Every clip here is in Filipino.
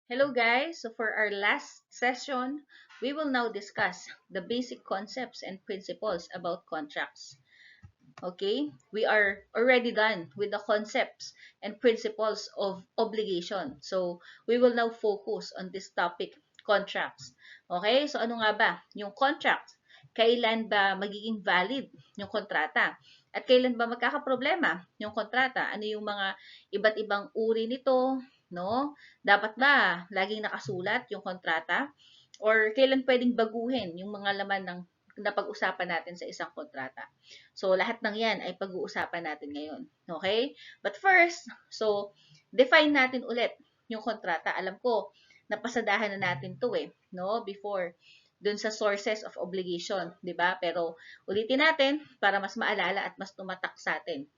Hello guys, so for our last session, we will now discuss the basic concepts and principles about contracts. Okay, we are already done with the concepts and principles of obligation. So we will now focus on this topic, contracts. Okay, so ano nga ba yung contract? Kailan ba magiging valid yung kontrata? At kailan ba magkakaproblema yung kontrata? Ano yung mga iba't ibang uri nito? No? Dapat ba laging nakasulat yung kontrata? Or kailan pwedeng baguhin yung mga laman ng napag-usapan natin sa isang kontrata? So, lahat ng yan ay pag-uusapan natin ngayon. Okay? But first, so, define natin ulit yung kontrata. Alam ko, napasadahan na natin to no? Before, dun sa sources of obligation, di ba? Pero, ulitin natin para mas maalala at mas tumatak sa atin.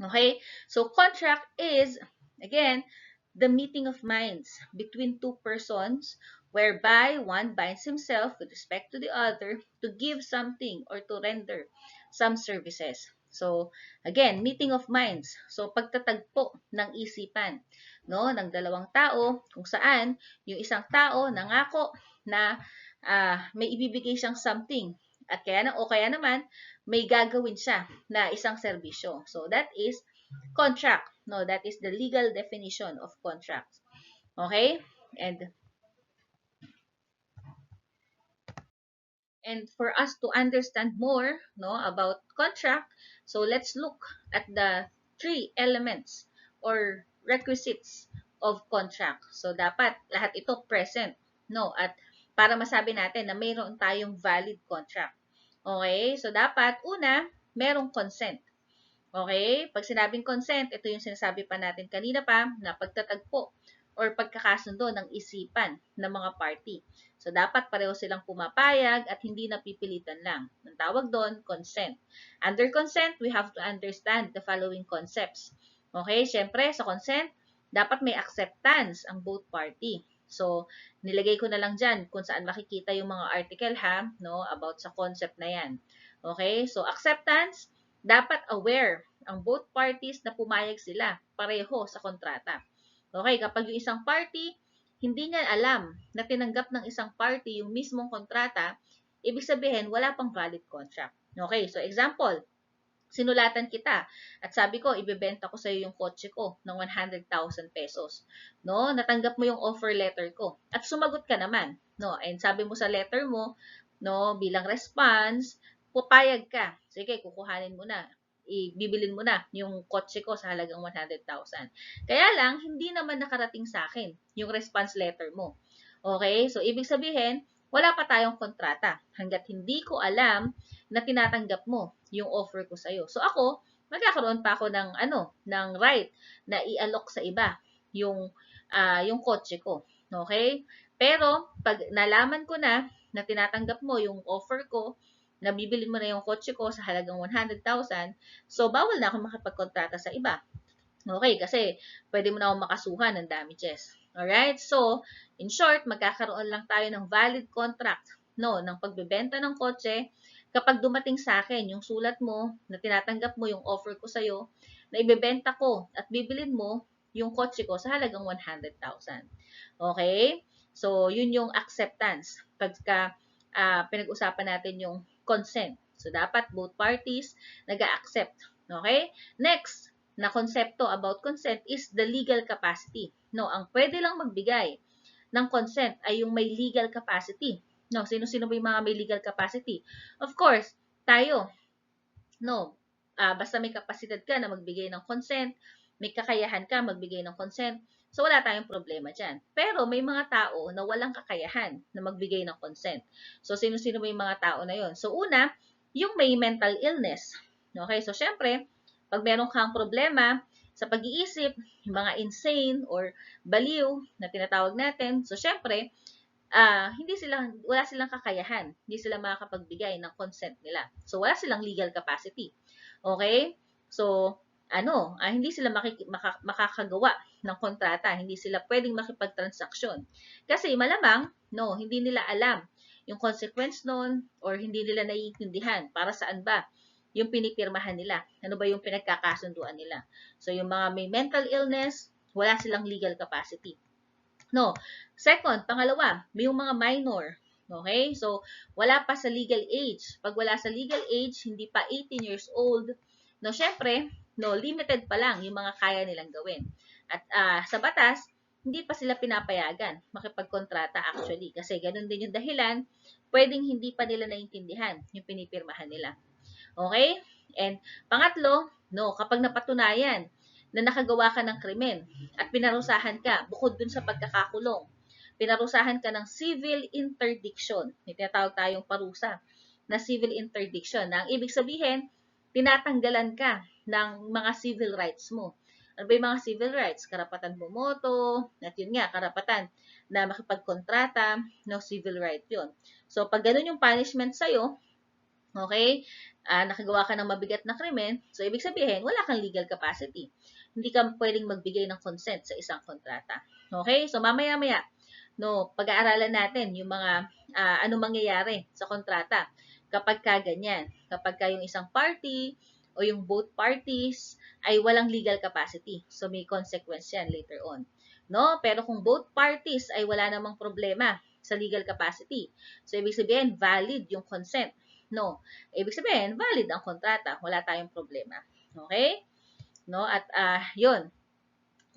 Okay? So, contract is, again, the meeting of minds between two persons whereby one binds himself with respect to the other to give something or to render some services. So, again, meeting of minds. So, pagtatagpo ng isipan, no, ng dalawang tao kung saan yung isang tao nangako na may ibibigay siyang something at kaya naman may gagawin siya na isang serbisyo. So, that is contract. No, that is the legal definition of contract. Okay? And for us to understand more, no, about contract, so let's look at the three elements or requisites of contract. So dapat lahat ito present, no, at para masabi natin na mayroon tayong valid contract. Okay? So dapat una, merong consent. Okay? Pag sinabing consent, ito yung sinasabi pa natin kanina pa na pagtatagpo or pagkakasundo ng isipan ng mga party. So, dapat pareho silang pumapayag at hindi napipilitan lang. Ang tawag doon, consent. Under consent, we have to understand the following concepts. Okay? Siyempre, sa consent, dapat may acceptance ang both party. So, nilagay ko na lang dyan kung saan makikita yung mga article no, about sa concept na yan. Okay? So, acceptance, dapat aware ang both parties na pumayag sila pareho sa kontrata. Okay, kapag yung isang party, hindi niya alam na tinanggap ng isang party yung mismong kontrata, ibig sabihin, wala pang valid contract. Okay, so example, sinulatan kita at sabi ko, ibebenta ko sa iyo yung kotse ko ng 100,000 pesos. No, natanggap mo yung offer letter ko at sumagot ka naman. No, and sabi mo sa letter mo, no, bilang response, pupayag ka. Sige, kukuhanin mo na. Ibibilin mo na yung kotse ko sa halagang 100,000. Kaya lang, hindi naman nakarating sa akin yung response letter mo. Okay? So, ibig sabihin, wala pa tayong kontrata hanggat hindi ko alam na tinatanggap mo yung offer ko sa'yo. So, ako, magkakaroon pa ako ng right na i-alok sa iba yung kotse ko. Okay? Pero, pag nalaman ko na tinatanggap mo yung offer ko, nabibili mo na yung kotse ko sa halagang 100,000, so bawal na ako makipagkontrata sa iba. Okay, kasi pwede mo na akong makasuhan ng damages. Alright, so in short, magkakaroon lang tayo ng valid contract, no, ng pagbebenta ng kotse kapag dumating sa akin yung sulat mo na tinatanggap mo yung offer ko sa'yo na ibebenta ko at bibilin mo yung kotse ko sa halagang 100,000. Okay? So, yun yung acceptance. Pagka pinag-usapan natin yung consent. So, dapat both parties nag-accept. Okay? Next, na konsepto about consent is the legal capacity. No, ang pwede lang magbigay ng consent ay yung may legal capacity. No, sino-sino ba yung mga may legal capacity? Of course, tayo. No, basta may kapasidad ka na magbigay ng consent, may kakayahan ka magbigay ng consent, so wala tayong problema dyan. Pero may mga tao na walang kakayahan na magbigay ng consent. So, sino-sino ba yung mga tao na yon? So, una, yung may mental illness. Okay, so syempre, pag meron kang problema sa pag-iisip, yung mga insane or baliw na tinatawag natin, so syempre, wala silang kakayahan, hindi sila makakapagbigay ng consent nila. So, wala silang legal capacity. Okay? So, hindi sila makakagawa ng kontrata, hindi sila pwedeng makipagtransaksyon. Kasi malamang, no, hindi nila alam yung consequence nun or hindi nila naiintindihan para saan ba yung pinipirmahan nila. Ano ba yung pinagkakasunduan nila. So, yung mga may mental illness, wala silang legal capacity. No. Second, pangalawa, may yung mga minor. Okay? So, wala pa sa legal age. Pag wala sa legal age, hindi pa 18 years old, no, syempre, no, limited pa lang yung mga kaya nilang gawin. At sa batas, hindi pa sila pinapayagan makipagkontrata actually. Kasi ganun din yung dahilan, pwedeng hindi pa nila naintindihan yung pinipirmahan nila. Okay? And pangatlo, no, kapag napatunayan na nakagawa ka ng krimen at pinarusahan ka, bukod dun sa pagkakakulong, pinarusahan ka ng civil interdiction. May tinatawag tayong parusa na civil interdiction. Na ang ibig sabihin, tinatanggalan ka ng mga civil rights mo. Ano ba yung mga civil rights? Karapatan bumoto, at yun nga, karapatan na makipagkontrata, no, civil right yun. So, pag ganun yung punishment sa'yo, okay, nakagawa ka ng mabigat na krimen, so ibig sabihin, wala kang legal capacity. Hindi ka pwedeng magbigay ng consent sa isang kontrata. Okay? So, mamaya-maya, no, pag-aaralan natin yung mga ano mangyayari sa kontrata kapag ka ganyan. Kapag ka yung isang party o yung both parties ay walang legal capacity. So, may consequence yan later on. No? Pero kung both parties ay wala namang problema sa legal capacity, so ibig sabihin, valid yung consent. No. Ibig sabihin, valid ang kontrata. Wala tayong problema. Okay? No? At yun.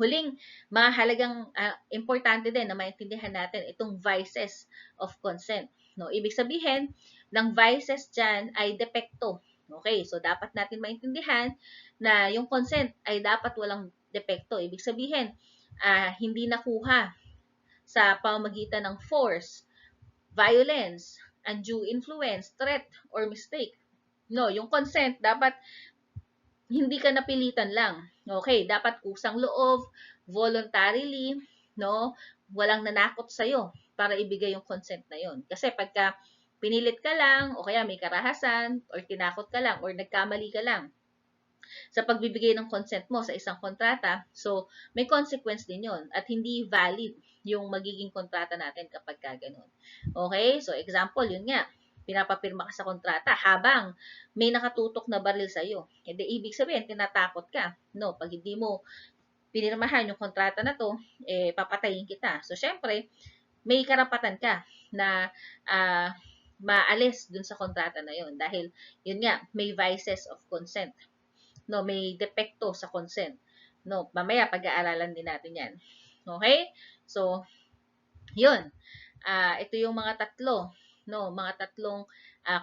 Huling mahalagang importante din na maintindihan natin itong vices of consent. No? Ibig sabihin, ng vices dyan ay depekto. Okay? So, dapat natin maintindihan na yung consent ay dapat walang depekto. Ibig sabihin, hindi nakuha sa pamamagitan ng force, violence, undue influence, threat, or mistake. No, yung consent, dapat hindi ka napilitan lang. Okay, dapat kusang loob, voluntarily, no, walang nanakot sa'yo para ibigay yung consent na yon. Kasi pagka pinilit ka lang, o kaya may karahasan, or tinakot ka lang, or nagkamali ka lang sa pagbibigay ng consent mo sa isang kontrata, so may consequence din yon at hindi valid yung magiging kontrata natin kapag ganun. Okay? So example, yun nga, pinapapirma ka sa kontrata habang may nakatutok na baril sa iyo. Hindi ibig sabihin tinatakot ka. No, pag hindi mo pinirmahan yung kontrata na to, papatayin kita. So syempre, may karapatan ka na maalis dun sa kontrata na yun dahil yun nga, may vices of consent. No, may depekto sa consent. No, mamaya pag-aaralan din natin 'yan. Okay? So, 'yun. Ito yung mga tatlo, no, mga tatlong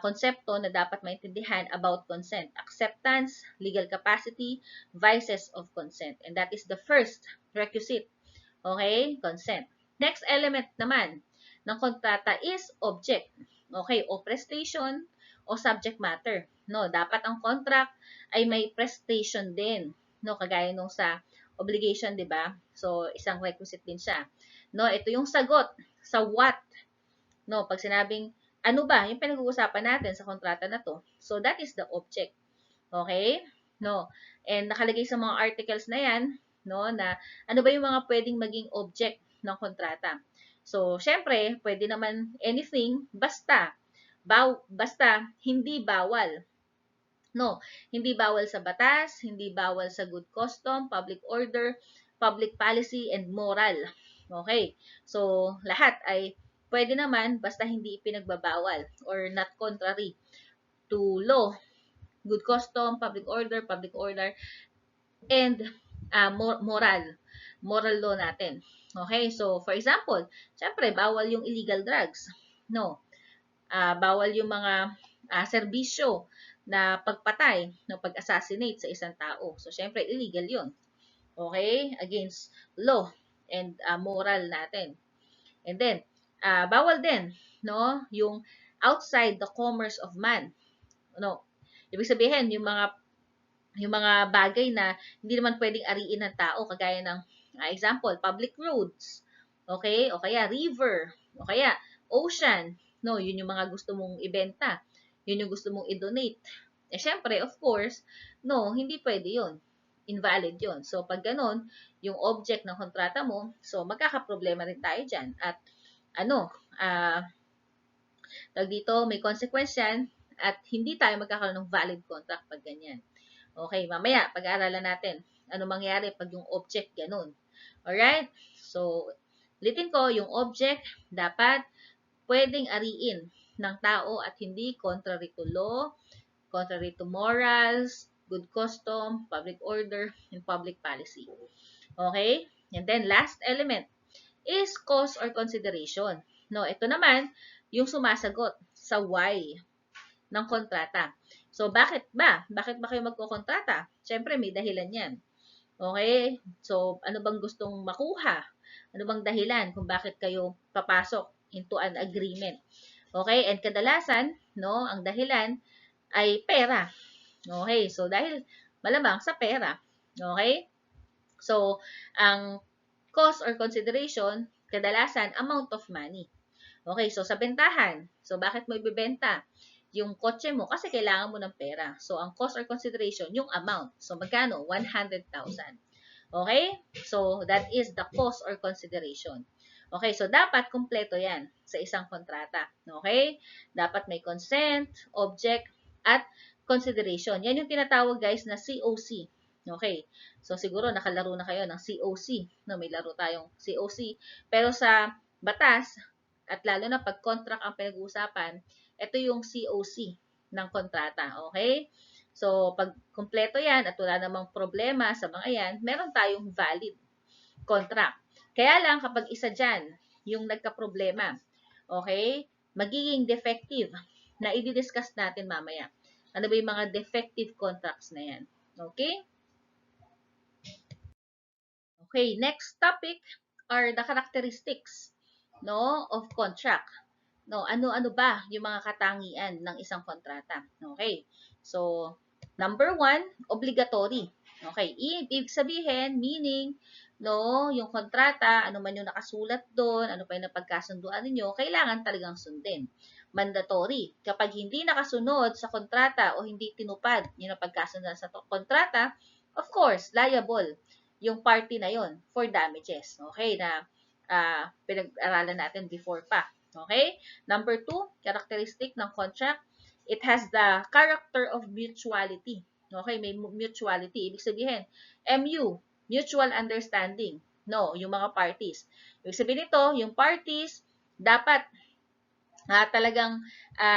konsepto na dapat maintindihan about consent. Acceptance, legal capacity, vices of consent. And that is the first requisite. Okay? Consent. Next element naman ng kontrata is object. Okay? O prestation o subject matter. No, dapat ang contract ay may prestation din. No, kagaya nung sa obligation, 'di ba? So, isang requisite din siya. No, ito yung sagot sa what. No, pag sinabing ano ba yung pinag-uusapan natin sa kontrata na to. So, that is the object. Okay? No. And nakalagay sa mga articles na 'yan, no, na ano ba yung mga pwedeng maging object ng kontrata. So, syempre, pwede naman anything basta hindi bawal. No, hindi bawal sa batas, hindi bawal sa good custom, public order, public policy, and moral. Okay. So, lahat ay pwede naman basta hindi pinagbabawal or not contrary to law, good custom, public order, and moral law natin. Okay, so for example, syempre, bawal yung illegal drugs. No, bawal yung mga serbisyo na pagpatay, no, pag-assassinate sa isang tao. So, syempre, illegal yun. Okay? Against law and moral natin. And then, bawal din, no, yung outside the commerce of man. No, ibig sabihin, yung mga bagay na hindi naman pwedeng ariin ng tao, kagaya ng, example, public roads, okay, o kaya river, o kaya ocean, no, yun yung mga gusto mong ibenta, yun yung gusto mong i-donate. Syempre, of course, no, hindi pwede yun. Invalid yun. So, pag ganun, yung object ng kontrata mo, so, magkakaproblema rin tayo dyan. At, tag dito, may consequence yan, at hindi tayo magkakaroon ng valid contract pag ganyan. Okay, mamaya, pag-aaralan natin ano mangyari pag yung object ganun. Alright? So, Ulitin ko, yung object dapat pwedeng ariin ng tao at hindi contrary to law, contrary to morals, good custom, public order, and public policy. Okay? And then last element is cause or consideration. No, ito naman yung sumasagot sa why ng kontrata. So, bakit ba? Bakit ba kayo magkokontrata? Siyempre, may dahilan yan. Okay? So, ano bang gustong makuha? Ano bang dahilan kung bakit kayo papasok into an agreement? Okay? And kadalasan, no, ang dahilan ay pera. Okay? So, dahil malamang sa pera. Okay? So, ang cost or consideration, kadalasan, amount of money. Okay? So, sa bentahan. So, bakit mo ibebenta? Yung kotse mo, kasi kailangan mo ng pera. So, ang cost or consideration, yung amount. So, magkano? 100,000. Okay? So, that is the cost or consideration. Okay, so dapat kumpleto yan sa isang kontrata. Okay? Dapat may consent, object, at consideration. Yan yung tinatawag guys na COC. Okay. So, siguro nakalaro na kayo ng COC. No, may laro tayong COC. Pero sa batas, at lalo na pag contract ang pinag-uusapan, ito yung COC ng kontrata. Okay? So, pag kumpleto yan at wala namang problema sa mga yan, meron tayong valid contract. Kaya lang, kapag isa dyan, yung nagka-problema, okay, magiging defective na i-discuss natin mamaya. Ano ba yung mga defective contracts na yan? Okay? Okay, next topic are the characteristics, no, of contract. No, ano-ano ba yung mga katangian ng isang kontrata? Okay. So, number 1, obligatory. Okay, ibig sabihin, meaning, no, yung kontrata, ano man yung nakasulat doon, ano pa yung napagkasunduan ninyo, kailangan talagang sundin. Mandatory. Kapag hindi nakasunod sa kontrata o hindi tinupad yung napagkasunduan sa kontrata, of course, liable yung party na yon for damages. Okay, na pinag-aralan natin before pa. Okay? Number 2, characteristic ng contract, it has the character of mutuality. Okay, may mutuality. Ibig sabihin, MU, mutual understanding. No, yung mga parties. Ibig sabihin nito, yung parties, dapat talagang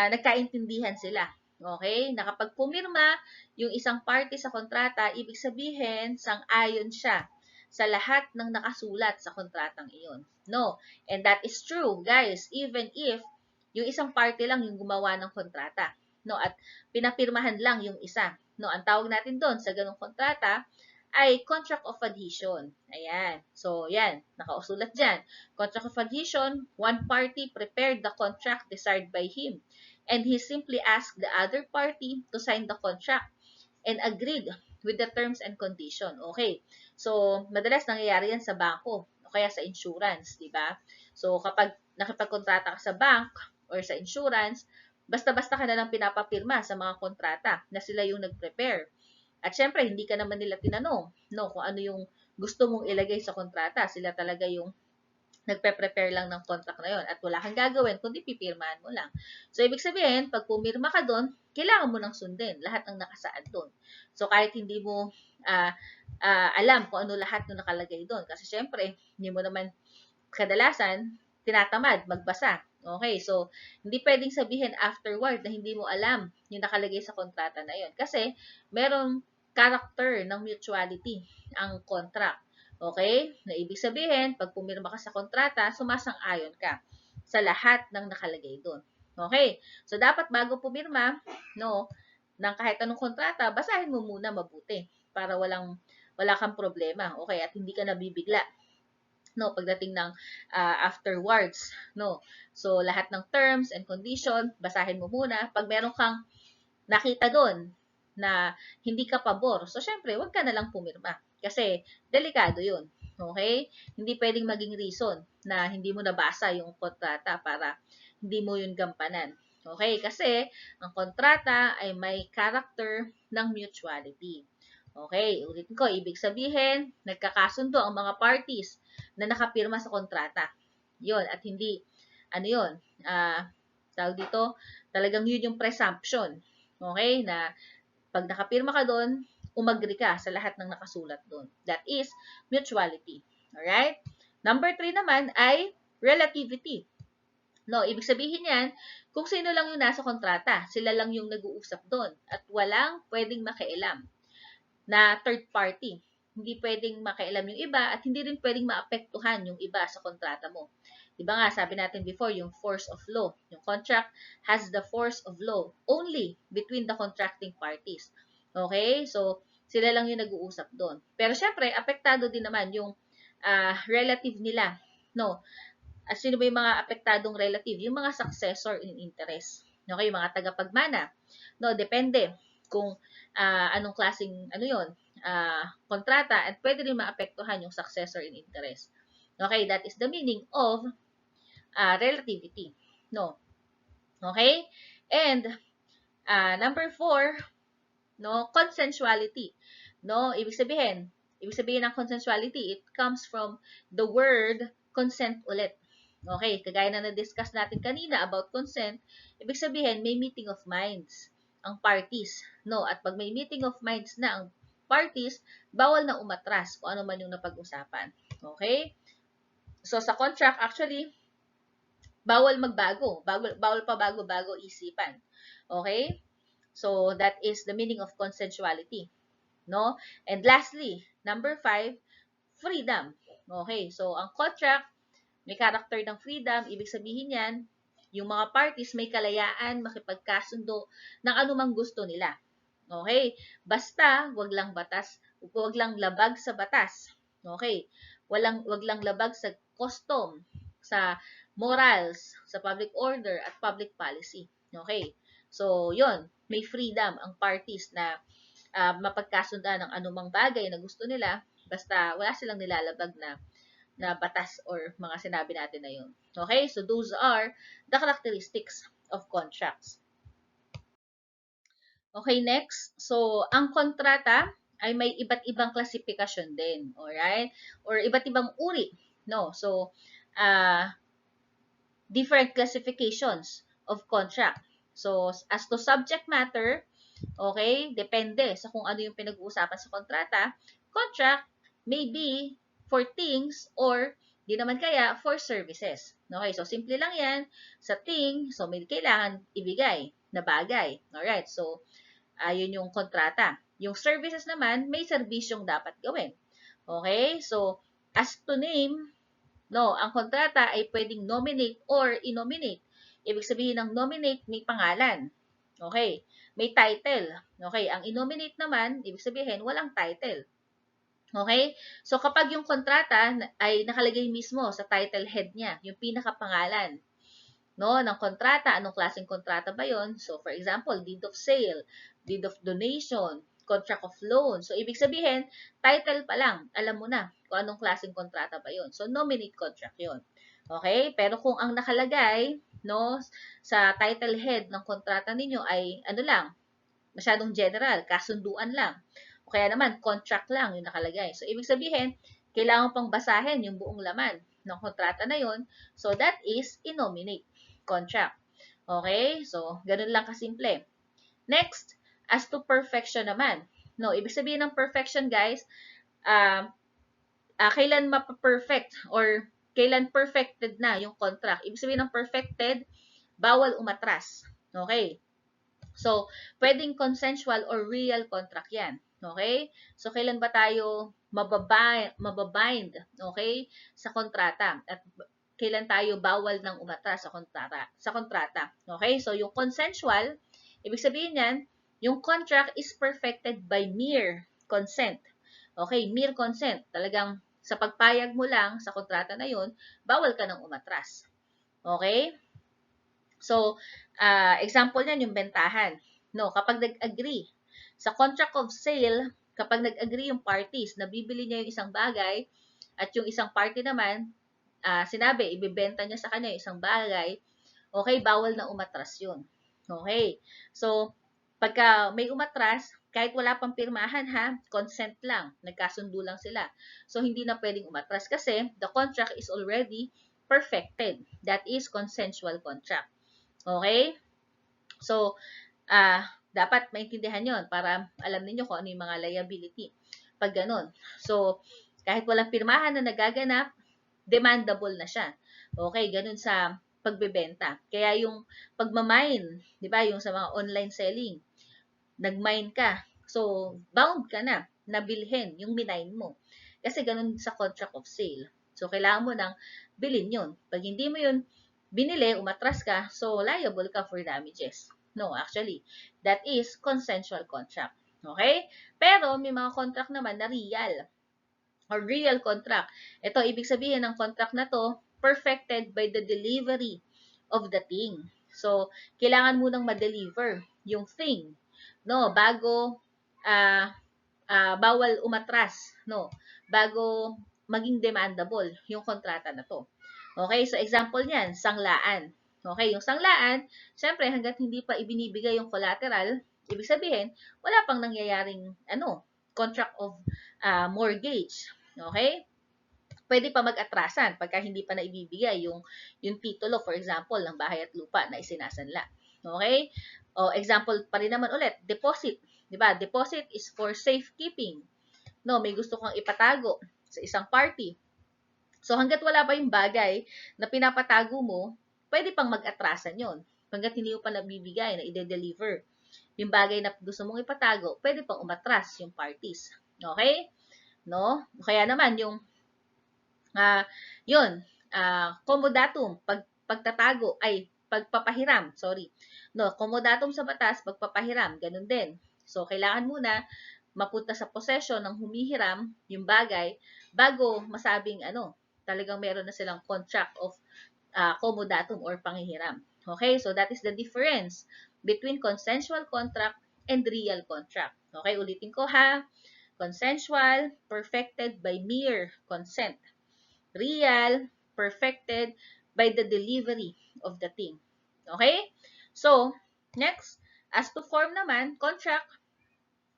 nagkaintindihan sila. Okay? Na kapag pumirma yung isang party sa kontrata, ibig sabihin, sang-ayon siya sa lahat ng nakasulat sa kontratang iyon. No. And that is true, guys, even if yung isang party lang yung gumawa ng kontrata. No, at pinapirmahan lang yung isa. No, ang tawag natin doon sa ganung kontrata ay contract of adhesion. Ayan. So, yan. Nakausulat dyan. Contract of adhesion, one party prepared the contract desired by him, and he simply asked the other party to sign the contract and agreed with the terms and condition. Okay. So, madalas nangyayari yan sa bangko o kaya sa insurance, di ba? So, kapag nakipagkontrata ka sa bank or sa insurance, basta-basta ka na lang pinapapirma sa mga kontrata na sila yung nag-prepare. At syempre, hindi ka naman nila tinanong, no, kung ano yung gusto mong ilagay sa kontrata. Sila talaga yung nagpe-prepare lang ng contract na yon at wala kang gagawin kundi pipirmahan mo lang. So, ibig sabihin, pag pumirma ka doon, kailangan mo nang sundin lahat ng nakasaad doon. So, kahit hindi mo alam kung ano lahat ng nakalagay doon. Kasi syempre, hindi mo naman kadalasan tinatamad magbasa. Okay, so hindi pwedeng sabihin afterward na hindi mo alam yung nakalagay sa kontrata na yon. Kasi merong character ng mutuality ang contract. Okay? Na ibig sabihin, pag pumirma ka sa kontrata, sumasang-ayon ka sa lahat ng nakalagay doon. Okay? So, dapat bago pumirma, no, ng kahit anong kontrata, basahin mo muna mabuti para wala kang problema. Okay? At hindi ka nabibigla. No, pagdating ng afterwards. No? So, lahat ng terms and condition, basahin mo muna. Pag meron kang nakita doon na hindi ka pabor, so syempre, wag ka na lang pumirma. Kasi, delikado yun. Okay? Hindi pwedeng maging reason na hindi mo nabasa yung kontrata para hindi mo yun gampanan. Okay? Kasi, ang kontrata ay may character ng mutuality. Okay, ulitin ko, ibig sabihin, nagkakasundo ang mga parties na nakapirma sa kontrata. Yun, at hindi, ano yun, tawag dito, talagang yun yung presumption. Okay, na pag nakapirma ka doon, umagri ka sa lahat ng nakasulat doon. That is mutuality. Alright? Number 3 naman ay relativity. No, ibig sabihin yan, kung sino lang yung nasa kontrata, sila lang yung nag-uusap doon at walang pwedeng makialam na third party. Hindi pwedeng makialam yung iba at hindi rin pwedeng maapektuhan yung iba sa kontrata mo. Diba nga, sabi natin before, yung force of law. Yung contract has the force of law only between the contracting parties. Okay? So, sila lang yung nag-uusap doon. Pero syempre, apektado din naman yung relative nila. No? At sino ba yung mga apektadong relative? Yung mga successor in interest. Okay? Yung mga tagapagmana. No, depende kung anong klaseng kontrata at pwede rin maapektuhan yung successor in interest. Okay, that is the meaning of relativity. No. Okay? And number 4, no, consensuality. No, ibig sabihin ng consensuality, it comes from the word consent ulit. Okay, kagaya na na-discuss natin kanina about consent, ibig sabihin may meeting of minds ang parties, no? At pag may meeting of minds na ang parties, bawal na umatras kung ano man yung napag-usapan. Okay? So sa contract actually bawal magbago, bawal pa bago-bago isipan. Okay? So that is the meaning of consensuality, no? And lastly, number 5, freedom. Okay, so ang contract may character ng freedom, ibig sabihin yan, yung mga parties may kalayaan makipagkasundo ng anumang gusto nila. Okay? Basta wag lang labag sa batas. Okay? Wag lang labag sa custom, sa morals, sa public order at public policy. Okay? So, 'yon, may freedom ang parties na mapagkasundan ng anumang bagay na gusto nila basta wala silang nilalabag na batas or mga sinabi natin na yun. Okay? So, those are the characteristics of contracts. Okay, next. So, ang kontrata ay may iba't ibang klasifikasyon din. Alright? Or iba't ibang uri. No? So, different classifications of contract. So, as to subject matter, okay, depende sa kung ano yung pinag-uusapan sa kontrata. Contract may be for things or di naman kaya for services. Okay, so simple lang yan. Sa thing, so may kailangan ibigay na bagay. Alright, so yun yung kontrata. Yung services naman, may serbisyong dapat gawin. Okay, so as to name, no, ang kontrata ay pwedeng nominate or inominate. Ibig sabihin ng nominate, may pangalan. Okay, may title. Okay, ang inominate naman, ibig sabihin, walang title. Okay? So, kapag yung kontrata ay nakalagay mismo sa title head niya, yung pinakapangalan, no, ng kontrata, anong klaseng kontrata ba yon? So, for example, deed of sale, deed of donation, contract of loan. So, ibig sabihin, title pa lang, alam mo na kung anong klaseng kontrata ba yon. So, nominate contract yon. Okay? Pero kung ang nakalagay, no, sa title head ng kontrata ninyo ay, ano lang, masyadong general, kasunduan lang. O kaya naman, contract lang yung nakalagay. So, ibig sabihin, kailangan pang basahin yung buong laman ng kontrata na yon. So, that is inominate contract. Okay? So, ganun lang kasimple. Next, as to perfection naman. No, ibig sabihin ng perfection, guys, kailan mapaperfect or kailan perfected na yung contract. Ibig sabihin ng perfected, bawal umatras. Okay? So, pwedeng consensual or real contract yan. Okay? So, kailan ba tayo mababind, okay, sa kontrata? At kailan tayo bawal ng umatras sa kontrata? Okay? So, yung consensual, ibig sabihin yan, yung contract is perfected by mere consent. Okay? Mere consent. Talagang sa pagpayag mo lang sa kontrata na yun, bawal ka ng umatras. Okay? So, example niyan yung bentahan. No, kapag nag-agree sa contract of sale, kapag nag-agree yung parties na bibili niya yung isang bagay at yung isang party naman, sinabi, ibibenta niya sa kanya yung isang bagay, okay, bawal na umatras yun. Okay. So, pagka may umatras, kahit wala pang pirmahan ha, consent lang, nagkasundo lang sila. So, hindi na pwedeng umatras kasi the contract is already perfected. That is consensual contract. Okay? So, dapat maintindihan yon para alam niyo kung ano yung mga liability. Pag ganun. So, kahit walang pirmahan na nagaganap, demandable na siya. Okay, ganun sa pagbebenta. Kaya yung pagmamine, di ba, yung sa mga online selling, nag-mine ka. So, bound ka na bilhin yung minine mo. Kasi ganun sa contract of sale. So, kailangan mo nang bilhin yun. Pag hindi mo yun binili, umatras ka, so liable ka for damages. No, actually, that is consensual contract. Okay? Pero, may mga contract naman na real or real contract. Ito, ibig sabihin ng contract na to, perfected by the delivery of the thing. So, kailangan mo nang ma-deliver yung thing, no, bago bawal umatras, no, bago maging demandable yung kontrata na to. Okay, so example niyan, sanglaan. Okay, yung sanglaan, syempre hangga't hindi pa ibinibigay yung collateral, ibig sabihin, wala pang nangyayaring contract of mortgage. Okay? Pwede pa mag-atrasan pagka hindi pa naibibigay yung titulo, for example, ng bahay at lupa na isinasanla. Okay? O, example pa rin naman ulit, deposit. Diba? Deposit is for safekeeping. No, may gusto kang ipatago sa isang party. So, hanggat wala pa yung bagay na pinapatago mo, pwede pang mag-atrasan yon. Hanggat hindi mo pa nabibigay na ide-deliver yung bagay na gusto mong ipatago, pwede pang umatras yung parties. Okay? No? Kaya naman, yung yun, comodatum, pagtatago, ay, pagpapahiram, sorry. No, comodatum sa batas, pagpapahiram, ganun din. So, kailangan muna mapunta sa possession ng humihiram yung bagay bago masabing talagang meron na silang contract of comodatum or panghihiram. Okay, so that is the difference between consensual contract and real contract. Okay, ulitin ko ha. Consensual, perfected by mere consent. Real, perfected by the delivery of the thing. Okay? So, next, as to form naman, contract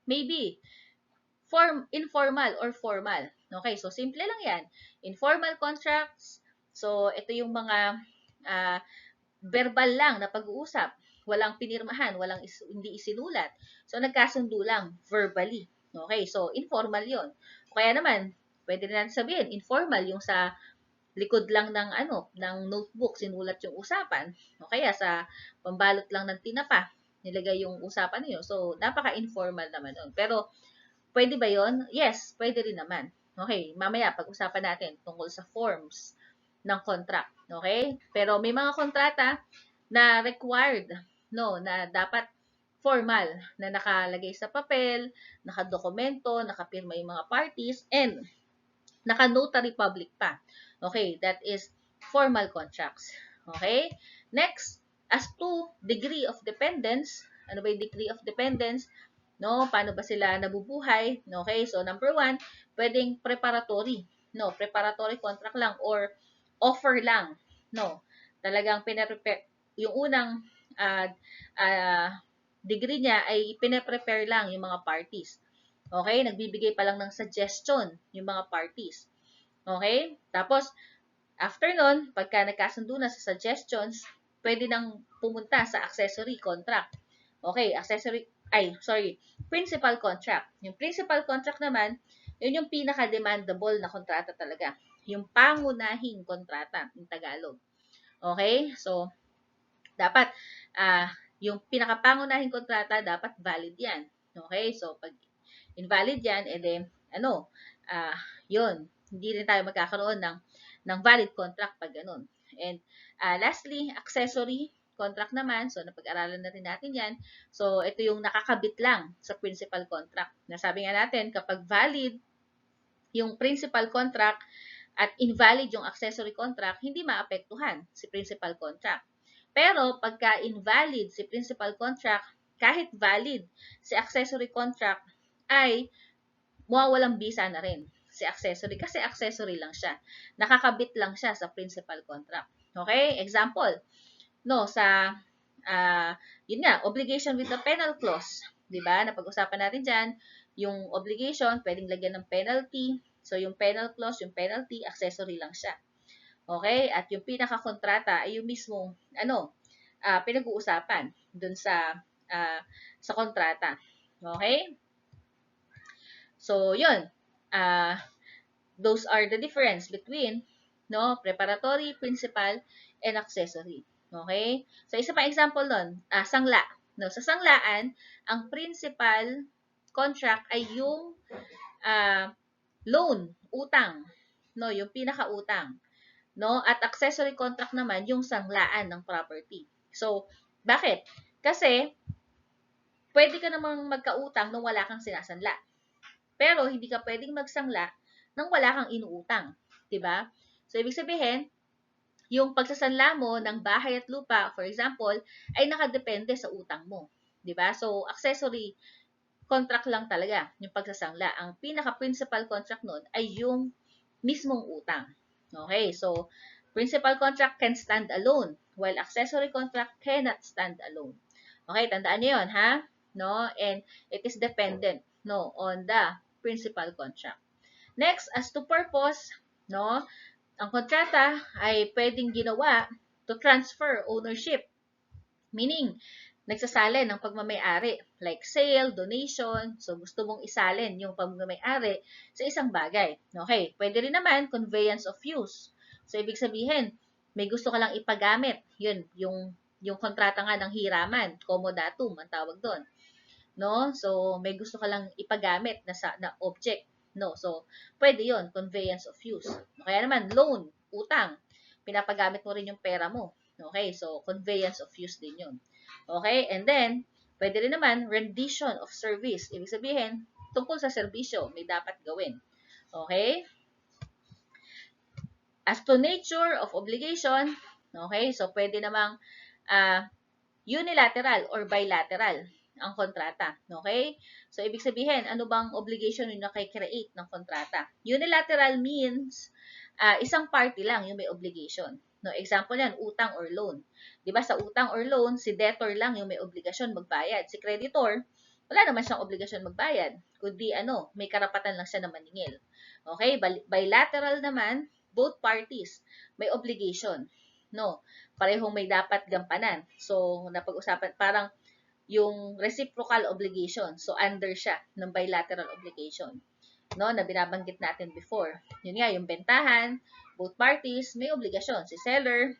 may be informal or formal. Okay, so simple lang yan. Informal contracts, so ito yung mga uh, verbal lang na pag-uusap. Walang pinirmahan, hindi isinulat. So, nagkasundo lang verbally. Okay, so informal yon. Kaya naman, pwede na sabihin, informal yung sa likod lang ng notebook, sinulat yung usapan. O kaya sa pambalot lang ng tinapa, nilagay yung usapan niyo. So, napaka-informal naman nun. Pero, pwede ba yon? Yes, pwede rin naman. Okay, mamaya pag-usapan natin tungkol sa forms ng contract. Okay? Pero may mga kontrata na required, no, na dapat formal, na nakalagay sa papel, nakadokumento, nakapirma yung mga parties, and naka-notary public pa. Okay, that is formal contracts. Okay? Next, as to degree of dependence, ano ba yung degree of dependence? No, paano ba sila nabubuhay? Okay, so number 1, pwedeng preparatory. No, preparatory contract lang or offer lang. No, talagang pinaprepare yung unang uh, uh, degree niya ay pinaprepare lang yung mga parties. Okay, nagbibigay pa lang ng suggestion yung mga parties. Okay? Tapos, after nun, pagka nagkasundo na sa suggestions, pwede nang pumunta sa accessory contract. Okay, principal contract. Yung principal contract naman, yun yung pinaka-demandable na kontrata talaga. Yung pangunahing kontrata, in Tagalog. Okay? So, dapat, yung pinaka-pangunahing kontrata, dapat valid yan. Okay? So, pag invalid yan, uh, yun, hindi rin tayo magkakaroon ng valid contract pag ganun. And lastly, accessory contract naman. So, napag-aralan na rin natin yan. So, ito yung nakakabit lang sa principal contract. Nasabi nga natin, kapag valid yung principal contract at invalid yung accessory contract, hindi maapektuhan si principal contract. Pero, pagka invalid si principal contract, kahit valid si accessory contract, ay mawawalang bisa na rin si accessory kasi accessory lang siya. Nakakabit lang siya sa principal contract. Okay? Example, no, sa yun nga, obligation with the penal clause. 'Di ba? Napag-usapan natin diyan, yung obligation, pwedeng lagyan ng penalty. So, yung penal clause, yung penalty, accessory lang siya. Okay? At yung pinaka-kontrata ay yung mismong, pinag-uusapan dun sa kontrata. Okay? So, yun. Those are the difference between no? Preparatory, principal, and accessory. Okay? So, isa pa example nun, sangla. No? Sa sanglaan, ang principal contract ay yung loan, utang. No? Yung pinaka-utang. No? At accessory contract naman, yung sanglaan ng property. So, bakit? Kasi, pwede ka namang magkautang nung wala kang sinasanla. Pero, hindi ka pwedeng magsangla nang wala kang inuutang. Diba? So, ibig sabihin, yung pagsasanla mo ng bahay at lupa, for example, ay nakadepende sa utang mo. Diba? So, accessory contract lang talaga yung pagsasangla. Ang pinaka-principal contract nun ay yung mismong utang. Okay? So, principal contract can stand alone, while accessory contract cannot stand alone. Okay? Tandaan nyo yun, ha? No? And it is dependent, no, on the principal contract. Next, as to purpose, no, ang kontrata ay pwedeng ginawa to transfer ownership. Meaning, nagsasalin ng pagmamay-ari, like sale, donation. So, gusto mong isalin yung pagmamay-ari sa isang bagay. Okay, pwede rin naman conveyance of use. So, ibig sabihin, may gusto ka lang ipagamit. Yun, yung kontrata nga ng hiraman, comodatum, ang tawag doon. No? So, may gusto ka lang ipagamit na object. No? So, pwede yon, conveyance of use. Kaya naman, loan, utang. Pinapagamit mo rin yung pera mo. Okay? So, conveyance of use din yun. Okay? And then, pwede rin naman, rendition of service. Ibig sabihin, tungkol sa serbisyo, may dapat gawin. Okay? As to nature of obligation, okay? So, pwede namang unilateral or bilateral ang kontrata. Okay? So, ibig sabihin, ano bang obligation yung nakikreate ng kontrata? Unilateral means, isang party lang yung may obligation. No, example yan, utang or loan. Diba sa utang or loan, si debtor lang yung may obligasyon magbayad. Si creditor, wala naman siyang obligasyon magbayad. Kundi may karapatan lang siya na maningil. Okay? Bilateral naman, both parties may obligation. No, parehong may dapat gampanan. So, napag-usapan, parang yung reciprocal obligation. So, under siya ng bilateral obligation. No, na binabanggit natin before. Yun nga, yung bentahan, both parties, may obligasyon. Si seller,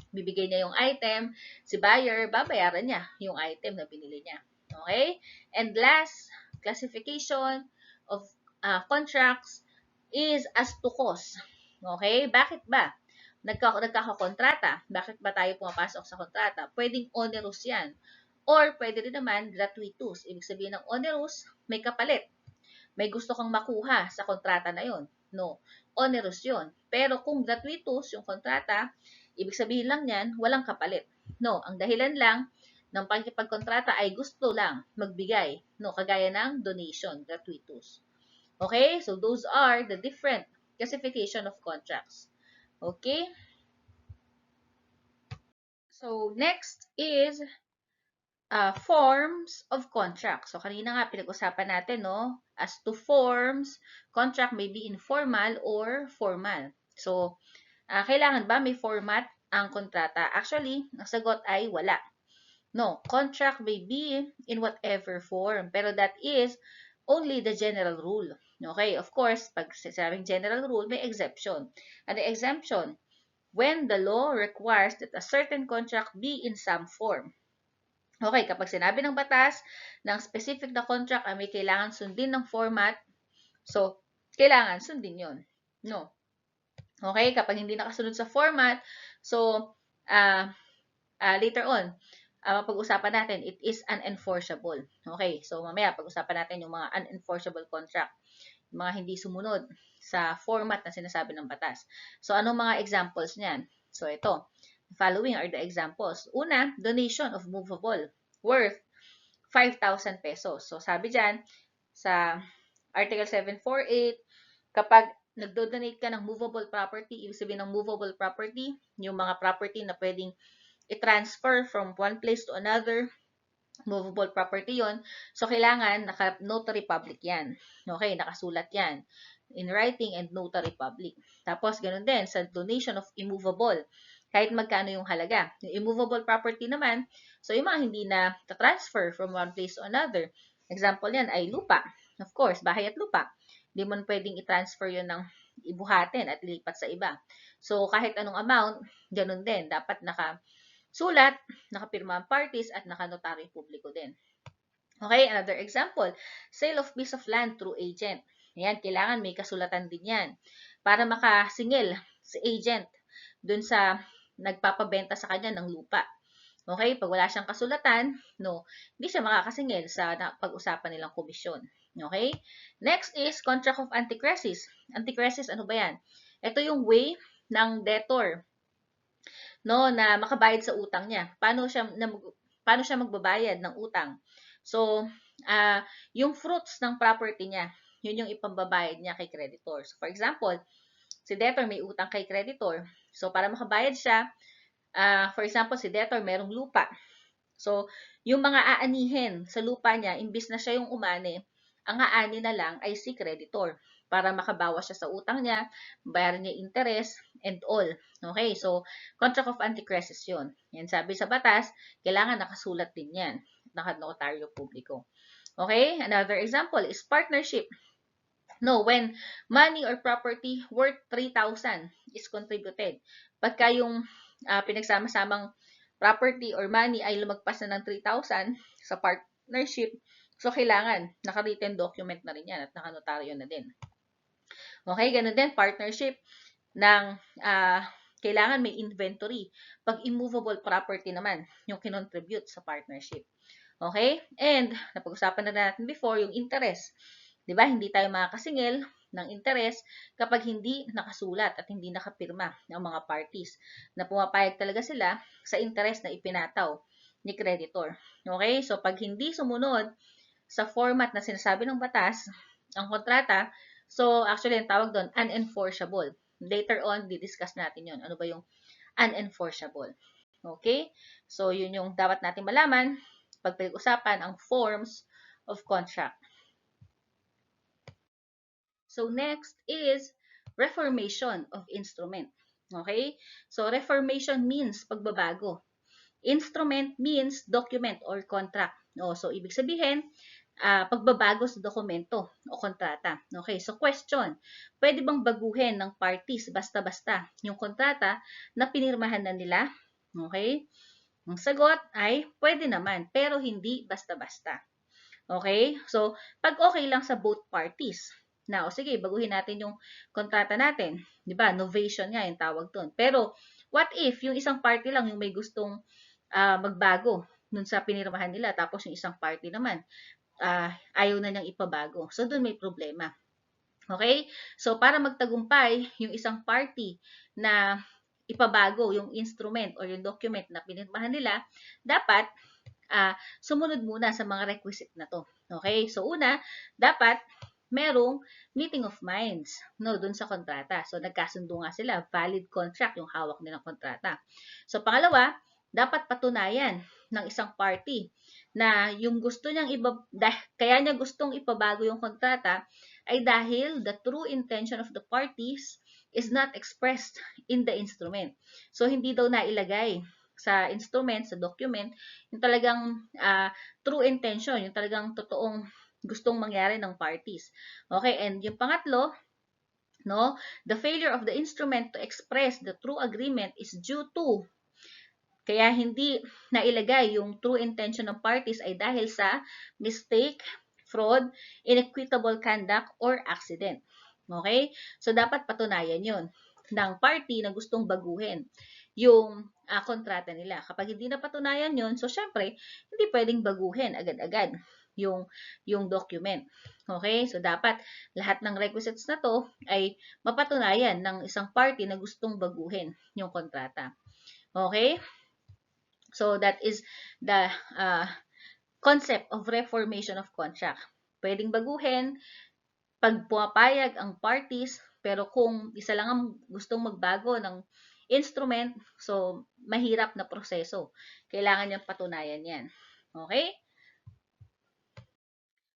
bibigay niya yung item. Si buyer, babayaran niya yung item na binili niya. Okay? And last, classification of contracts is as to cost. Okay? Bakit ba? Nagkakakontrata. Bakit ba tayo pumapasok sa kontrata? Pwedeng onerous yan. Or pwede rin naman gratuitous. Ibig sabihin ng onerous, may kapalit. May gusto kang makuha sa kontrata na yon. No. Onerous yon. Pero kung gratuitous yung kontrata, ibig sabihin lang yan, walang kapalit. No. Ang dahilan lang ng pagkipagkontrata ay gusto lang magbigay. No. Kagaya ng donation, gratuitous. Okay? So, those are the different classification of contracts. Okay? So, next is forms of contract. So, kanina nga pinag-usapan natin, no? As to forms, contract may be informal or formal. So, kailangan ba may format ang kontrata? Actually, ang sagot ay wala. No, contract may be in whatever form. Pero that is only the general rule. Okay, of course, pag sinabing general rule, may exception. And the exemption, when the law requires that a certain contract be in some form. Okay, kapag sinabi ng batas ng specific na contract ay may kailangan sundin ng format, so, kailangan sundin yon. No. Okay, kapag hindi nakasunod sa format, so, later on, mapag-usapan natin, it is unenforceable. Okay, so mamaya pag-usapan natin yung mga unenforceable contract, yung mga hindi sumunod sa format na sinasabi ng batas. So, anong mga examples niyan? So, ito. The following are the examples. Una, donation of movable worth 5,000 pesos. So, sabi dyan, sa Article 748, kapag nagdo-donate ka ng movable property, ibig sabihin ng movable property, yung mga property na pwedeng i-transfer from one place to another, movable property yon. So, kailangan naka-notary public yan. Okay, nakasulat yan. In writing and notary public. Tapos, ganun din, sa donation of immovable, kahit magkano yung halaga. Yung immovable property naman, so yung mga hindi na transfer from one place to another. Example yan ay lupa. Of course, bahay at lupa. Hindi mo pwedeng i-transfer yun ng ibuhatin at lipat sa iba. So, kahit anong amount, ganun din. Dapat nakasulat, nakapirma ang parties, at nakanotaryo publiko din. Okay, another example, sale of piece of land through agent. Ayan, kailangan may kasulatan din yan para makasingil si agent dun sa nagpapabenta sa kanya ng lupa. Okay, pag wala siyang kasulatan, no, hindi siya makakasingil sa pag-usapan nilang komisyon. Okay? Next is contract of antichresis. Antichresis, ano ba yan? Ito yung way ng debtor, no, na makabayad sa utang niya. Paano siya magbabayad ng utang? So, yung fruits ng property niya, yun yung ipambabayad niya kay creditor. So, for example, si debtor may utang kay creditor. So, para makabayad siya, for example, si debtor merong lupa. So, yung mga aanihin sa lupa niya, imbis na siya yung umani, ang aani na lang ay si creditor para makabawas siya sa utang niya, bayaran niya interest, and all. Okay, so, contract of antichresis yun. Yan, sabi sa batas, kailangan nakasulat din yan, nakanotaryo publiko. Okay, another example is partnership. No, when money or property worth 3,000 is contributed. Pagka yung pinagsama-samang property or money ay lumagpas na ng 3,000 sa partnership, so kailangan naka-written document na rin yan at nakanotaryo na din. Okay, ganun din, partnership ng kailangan may inventory. Pag immovable property naman, yung kinontribute sa partnership. Okay? And, napag-usapan na natin before, yung interest. Diba? Hindi tayo makakasingil ng interest kapag hindi nakasulat at hindi nakapirma ng mga parties na pumapayag talaga sila sa interest na ipinataw ni creditor. Okay? So, pag hindi sumunod sa format na sinasabi ng batas, ang kontrata, so actually, ang tawag doon, unenforceable. Later on, didiscuss natin yon. Ano ba yung unenforceable? Okay? So, yun yung dapat natin malaman pag pinag-usapan ang forms of contract. So, next is reformation of instrument. Okay? So, reformation means pagbabago. Instrument means document or contract. So, ibig sabihin, pagbabago sa dokumento o kontrata. Okay? So, question, pwede bang baguhin ng parties basta-basta yung kontrata na pinirmahan na nila? Okay? Ang sagot ay pwede naman, pero hindi basta-basta. Okay? So, pag okay lang sa both parties, na, o sige, baguhin natin yung kontrata natin. Di ba? Novation nga yung tawag doon. Pero, what if yung isang party lang yung may gustong magbago nun sa pinirmahan nila, tapos yung isang party naman, ayaw na niyang ipabago. So, doon may problema. Okay? So, para magtagumpay yung isang party na ipabago yung instrument or yung document na pinirmahan nila, dapat sumunod muna sa mga requisite na to. Okay? So, una, dapat merong meeting of minds, no, dun sa kontrata. So, nagkasundo nga sila, valid contract yung hawak nilang kontrata. So, pangalawa, dapat patunayan ng isang party na yung gusto niyang kaya niya gustong ipabago yung kontrata ay dahil the true intention of the parties is not expressed in the instrument. So, hindi daw nailagay sa instrument, sa document, yung talagang true intention, yung talagang totoong gustong mangyari ng parties. Okay, and yung pangatlo, no, the failure of the instrument to express the true agreement is due to, kaya hindi nailagay yung true intention ng parties ay dahil sa mistake, fraud, inequitable conduct, or accident. Okay? So, dapat patunayan yun ng party na gustong baguhin yung kontrata nila. Kapag hindi napatunayan yun, so syempre, hindi pwedeng baguhin agad-agad yung document. Okay? So, dapat lahat ng requisites na to ay mapatunayan ng isang party na gustong baguhin yung kontrata. Okay? So, that is the concept of reformation of contract. Pwedeng baguhin pag pumapayag ang parties, pero kung isa lang ang gustong magbago ng instrument, so mahirap na proseso. Kailangan niyang patunayan yan. Okay?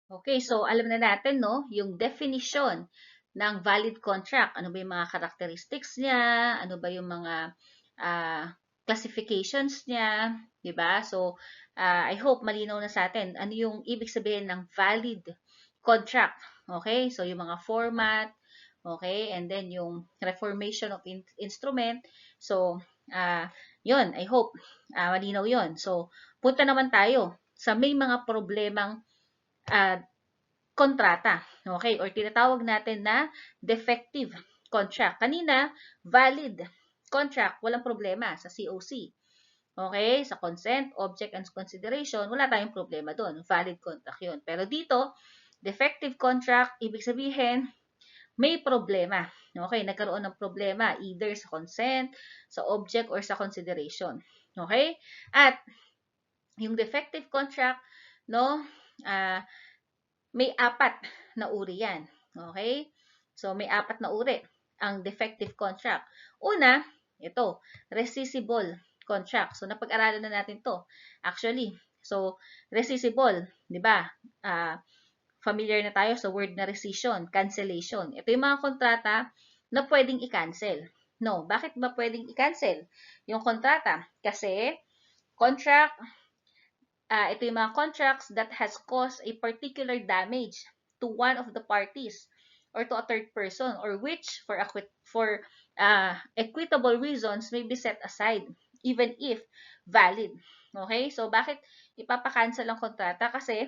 Okay, so alam na natin, no, yung definition ng valid contract. Ano ba yung mga characteristics niya? Ano ba yung mga classifications niya? Diba? So, I hope malinaw na sa atin ano yung ibig sabihin ng valid contract. Okay? So, yung mga format, Okay? And then yung reformation of instrument. So, yun, I hope malinaw yun. So, punta naman tayo sa may mga problemang uh, kontrata. Okay? Or tinatawag natin na defective contract. Kanina, valid contract, walang problema sa COC. Okay? Sa consent, object, and consideration, wala tayong problema doon. Valid contract yun. Pero dito, defective contract, ibig sabihin, may problema. Okay? Nagkaroon ng problema either sa consent, sa object, or sa consideration. Okay? At yung defective contract, no, may 4 na uri yan. Okay? So, may 4 na uri ang defective contract. Una, ito, rescissible contract. So, napag-aralan na natin to. Actually, so, rescissible, di ba? Familiar na tayo sa word na rescission, cancellation. Ito yung mga kontrata na pwedeng i-cancel. No, bakit ba pwedeng i-cancel yung kontrata? Kasi, contract, ito yung mga contracts that has caused a particular damage to one of the parties or to a third person, or which for equitable reasons may be set aside even if valid. Okay? So, bakit ipapakancel ang kontrata? Kasi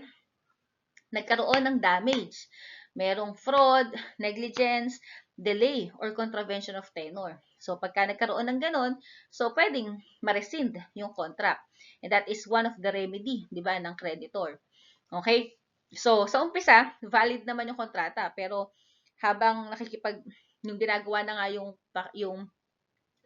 nagkaroon ng damage. Merong fraud, negligence, delay, or contravention of tenure. So, pagka nagkaroon ng ganun, so pwedeng ma-rescind yung contract. And that is one of the remedy, di ba, ng creditor. Okay? So, sa umpisa, valid naman yung kontrata. Pero, habang yung ginagawa na nga yung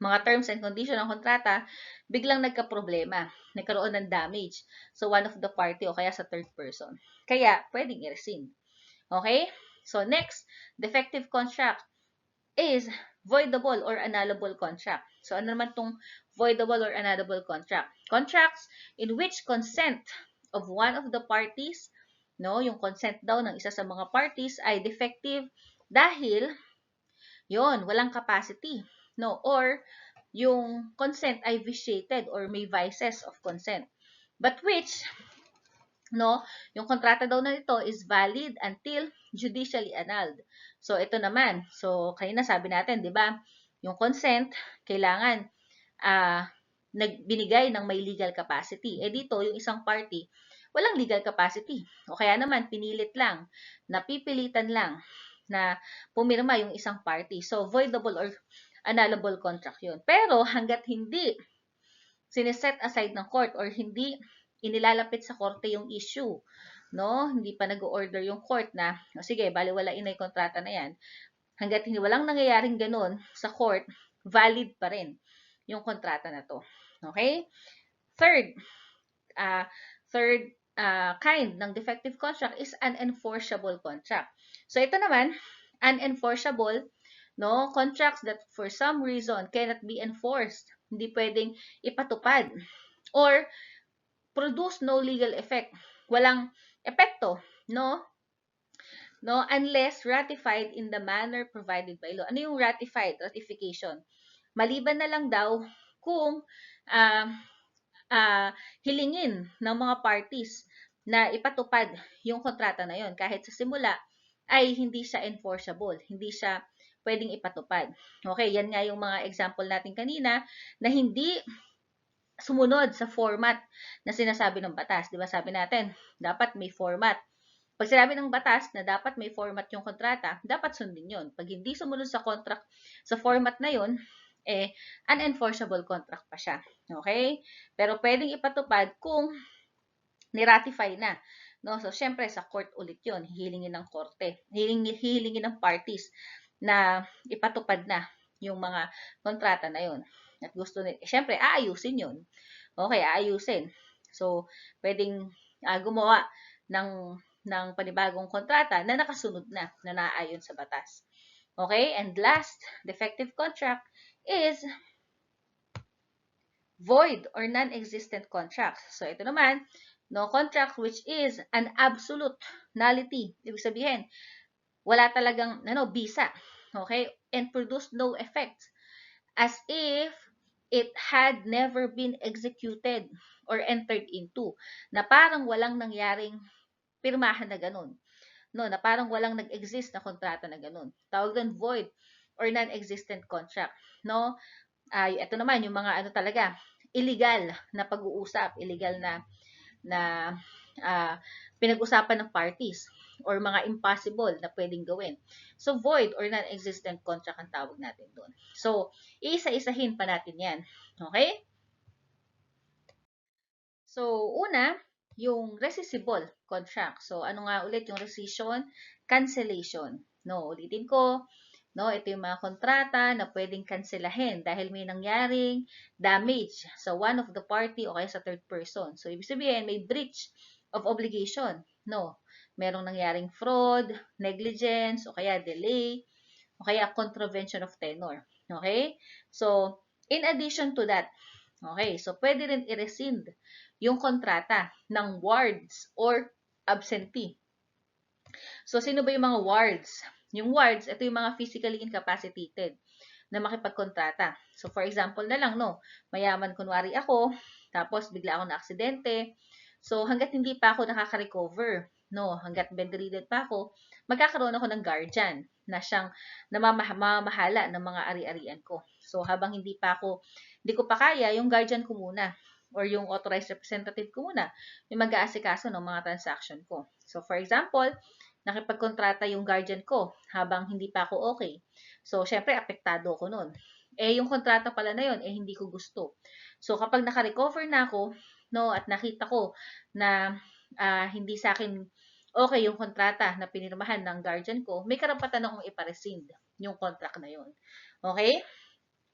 mga terms and conditions ng kontrata, biglang nagka-problema. Nagkaroon ng damage. So, one of the party o kaya sa third person. Kaya, pwedeng i-rescind. Okay? So, next, defective contract is voidable or annullable contract. So, ano naman itong voidable or annullable contract? Contracts in which consent of one of the parties, no, yung consent daw ng isa sa mga parties ay defective dahil yon walang capacity, no, or yung consent ay vitiated or may vices of consent. But which, no, yung kontrata daw na ito is valid until judicially annulled. So, ito naman. So, kanina sabi natin, di ba, yung consent, kailangan nagbinigay ng may legal capacity. Eh dito, yung isang party, walang legal capacity. O kaya naman, pinilit lang, napipilitan lang na pumirma yung isang party. So, voidable or annullable contract yun. Pero, hanggat hindi sineset aside ng court or hindi inilalapit sa korte yung issue, no? Hindi pa nag-order yung court na, sige, baliwalain na yung kontrata na yan. Hanggat hindi walang nangyayaring ganun sa court, valid pa rin yung kontrata na to. Okay? Third kind ng defective contract is unenforceable contract. So, ito naman, unenforceable, no, contracts that for some reason cannot be enforced. Hindi pwedeng ipatupad or produce no legal effect. Walang epekto, no? No, unless ratified in the manner provided by law. Ano yung ratified? Ratification. Maliban na lang daw kung hilingin ng mga parties na ipatupad yung kontrata na yon kahit sa simula ay hindi siya enforceable, hindi siya pwedeng ipatupad. Okay, yan nga yung mga example natin kanina na hindi sumunod sa format na sinasabi ng batas. Di ba sabi natin, dapat may format. Pag sinabi ng batas na dapat may format yung kontrata, dapat sundin yun. Pag hindi sumunod sa contract, sa format na yun, unenforceable contract pa siya. Okay? Pero pwedeng ipatupad kung ni-ratify na. No? So, syempre, sa court ulit yun. Hihilingin ng korte. Hihilingin ng parties na ipatupad na yung mga kontrata na yun. At gusto nila, syempre, aayusin yun. Okay, aayusin. So, pwedeng gumawa ng panibagong kontrata na nakasunod na naaayon sa batas. Okay, and last, defective contract is void or non-existent contract. So, ito naman, no contract which is an absolute nullity. Ibig sabihin, wala talagang bisa. Okay? And produce no effect. As if it had never been executed or entered into. Na parang walang nangyaring pirmahan na ganun. no, na parang walang nag-exist na kontrata na ganun. Tawag doon void or non-existent contract, no? Ito naman yung mga ano talaga, illegal na pag-uusap, illegal na ah, pinag-usapan ng parties or mga impossible na pwedeng gawin. So, void or non-existent contract ang tawag natin doon. So, iisa-isahin pa natin yan. Okay? So, una, yung rescissible contract. So, ano nga ulit yung rescission? Cancellation. No, ulitin ko. No, ito yung mga kontrata na pwedeng kanselahin dahil may nangyaring damage sa one of the party o kaya sa third person. So, ibig sabihin, may breach of obligation. No, merong nangyaring fraud, negligence, o kaya delay, o kaya contravention of tenor. Okay? So, in addition to that, okay, so pwede rin i-rescind yung kontrata ng wards or absentee. So, sino ba yung mga wards? Yung wards, ito yung mga physically incapacitated na makipagkontrata. So, for example na lang, no, mayaman kunwari ako, tapos bigla ako na aksidente. So, hanggat hindi pa ako nakaka-recover, no, hanggat bedridden pa ako, magkakaroon ako ng guardian na siyang namamahala ng mga ari-arian ko. So, habang hindi ko pa kaya, yung guardian ko muna or yung authorized representative ko muna yung mag-aasikaso ng mga transaction ko. So, for example, nakipagkontrata yung guardian ko habang hindi pa ako okay. So, syempre, apektado ako nun. Yung kontrata pala na yun, hindi ko gusto. So, kapag naka-recover na ako, no, at nakita ko na hindi sa akin okay yung kontrata na pinirmahan ng guardian ko, may karapatan akong iparescind yung contract na yun. Okay?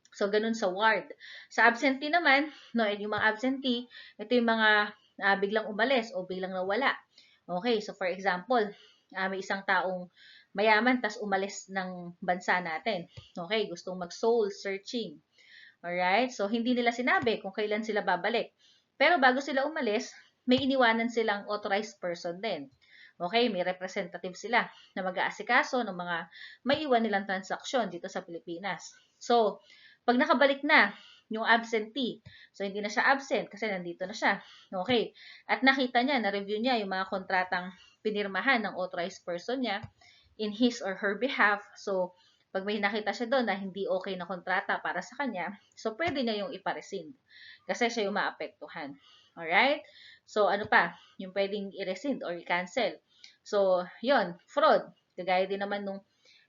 So, ganun sa ward. Sa absentee naman, no, yung mga absentee, ito yung mga biglang umalis o biglang nawala. Okay, so for example, may isang taong mayaman tas umalis ng bansa natin. Okay, gustong mag-soul searching. Alright, so hindi nila sinabi kung kailan sila babalik. Pero bago sila umalis, may iniwanan silang authorized person din. Okay, may representative sila na mag-aasikaso ng mga maiwan nilang transaksyon dito sa Pilipinas. So, pag nakabalik na yung absentee, so hindi na siya absent kasi nandito na siya. Okay. At nakita niya, na-review niya yung mga kontratang pinirmahan ng authorized person niya in his or her behalf. So, pag may nakita siya doon na hindi okay na kontrata para sa kanya, so pwede niya yung iparescind kasi siya yung maapektuhan. Alright? So, ano pa? Yung pwedeng i-rescind or i-cancel. So, yon, fraud. Kagaya din naman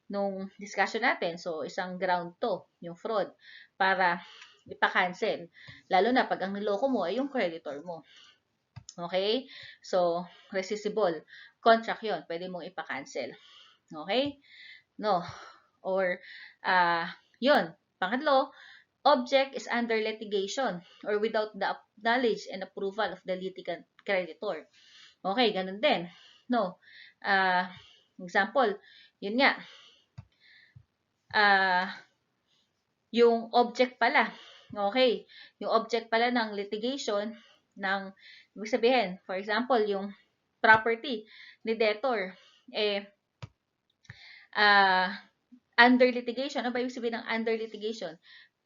nung discussion natin. So, isang ground to, yung fraud, para ipa-cancel. Lalo na pag ang niloko mo ay yung creditor mo. Okay? So, rescissible contract yon, pwede mong ipa-cancel. Okay? No. Or, yun. Pangatlo, object is under litigation or without the knowledge and approval of the litigant creditor. Okay, ganun din. No. Example, yun nga, yung object pala. Okay. Yung object pala ng litigation ng, ibig sabihin, for example, yung property ni debtor, under litigation. Ano ba ibig sabihin ng under litigation?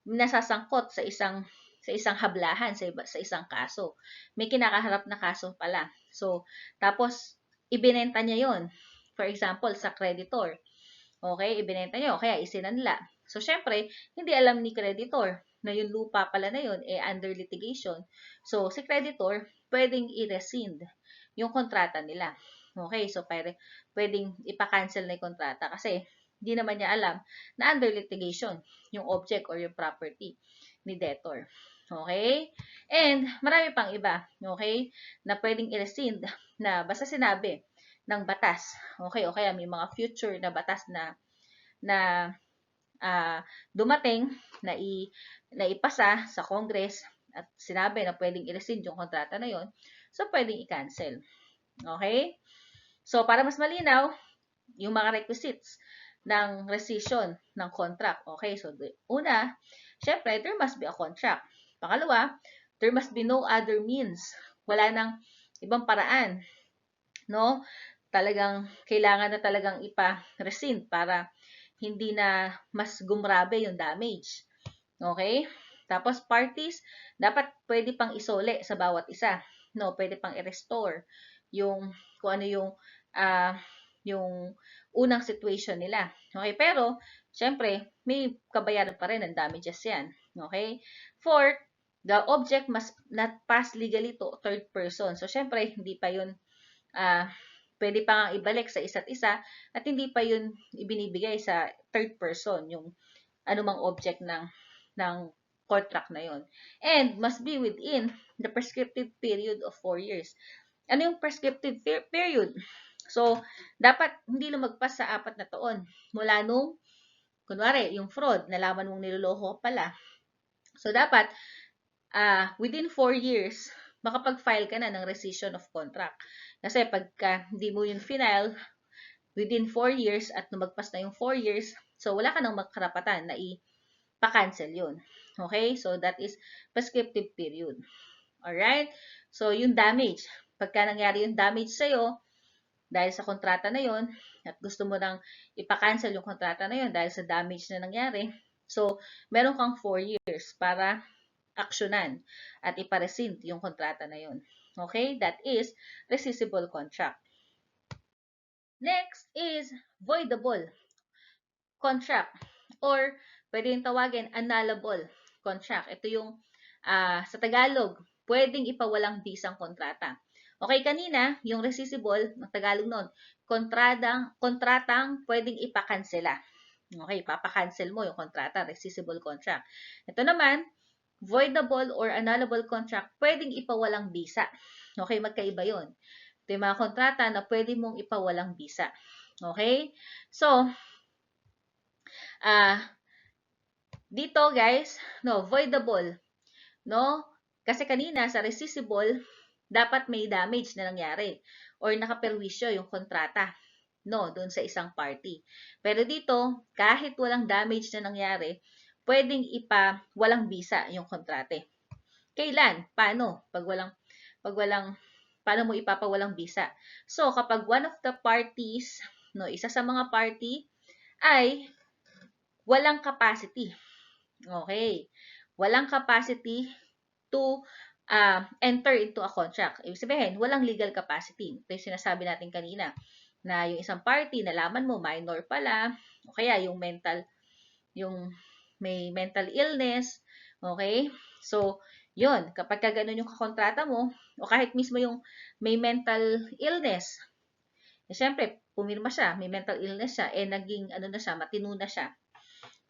Nasasangkot sa isang hablahan, sa isang kaso. May kinakaharap na kaso pala. So, tapos, ibinenta niya yon. For example, sa creditor. Okay, ibinenta niyo, kaya isinanla. So, syempre, hindi alam ni creditor na yung lupa pala na yun under litigation. So, si creditor, pwedeng i-rescind yung kontrata nila. Okay, so pwedeng ipa-cancel na yung kontrata kasi hindi naman niya alam na under litigation yung object or yung property ni debtor. Okay? And marami pang iba, okay, na pwedeng i-rescind na basta sinabi ng batas. Okay, o kaya may mga future na batas na dumating na ipasa sa Congress at sinabi na pwedeng i-rescind yung kontrata na yon, so pwedeng i-cancel. Okay? So, para mas malinaw, yung mga requisites ng rescission ng contract. Okay, so una, syempre, there must be a contract. Pangalawa, there must be no other means. Wala nang ibang paraan. No? Talagang, kailangan na talagang ipa-rescind para hindi na mas gumrabe yung damage. Okay? Tapos, parties, dapat pwede pang isole sa bawat isa. No, pwede pang i-restore yung, kung ano yung yung unang situation nila. Okay, pero syempre may kabayaran pa rin ng damages yan. Okay? Fourth, the object must not pass legally to third person. So syempre hindi pa yun pwede pa nga ibalik sa isa't isa at hindi pa yun ibinibigay sa third person yung anumang object ng contract na yun. And must be within the prescriptive period of 4 years. Ano yung prescriptive period? So, dapat hindi lumagpas sa 4 na taon mula nung, kunwari, yung fraud, nalaman mong niloloko pala. So, dapat, within 4 years, makapag-file ka na ng rescission of contract. Kasi pagka hindi mo yun final, within 4 years at lumagpas na yung 4 years, so wala ka nang makarapatan na pa-cancel yun. Okay? So, that is prescriptive period. Alright? So, yung damage. Pagka nangyari yung damage sa'yo, dahil sa kontrata na yun, at gusto mo nang ipa-cancel yung kontrata na yun dahil sa damage na nangyari, so, meron kang 4 years para aksyonan at ipa-rescind yung kontrata na yun. Okay? That is rescissible contract. Next is voidable contract or pwede yung tawagin annullable contract. Ito yung sa Tagalog, pwedeng ipawalang bisang kontrata. Okay, kanina, yung rescissible, ang Tagalog nun, kontratang pwedeng ipakansela. Okay, papakancel mo yung kontrata, rescissible contract. Ito naman, voidable or annullable contract, pwedeng ipawalang bisa. Okay, magkaiba yun. Ito yung mga kontrata na pwede mong ipawalang bisa. Okay? So, dito guys, no, voidable, no? Kasi kanina sa rescissible, dapat may damage na nangyari or nakaperwisyo yung kontrata, no, doon sa isang party. Pero dito, kahit walang damage na nangyari, pwedeng walang bisa yung kontrate. Kailan? Paano? Paano mo ipapawalang bisa? So, kapag one of the parties, no, isa sa mga party ay walang capacity. Okay. Walang capacity to enter into a contract. Ibig sabihin, walang legal capacity. Ito yung sinasabi natin kanina, na yung isang party, nalaman mo, minor pala, o kaya yung may mental illness, okay? So, yun, kapag ka ganun yung kakontrata mo, o kahit mismo yung may mental illness, syempre, pumirma siya, may mental illness siya, naging, matino na siya.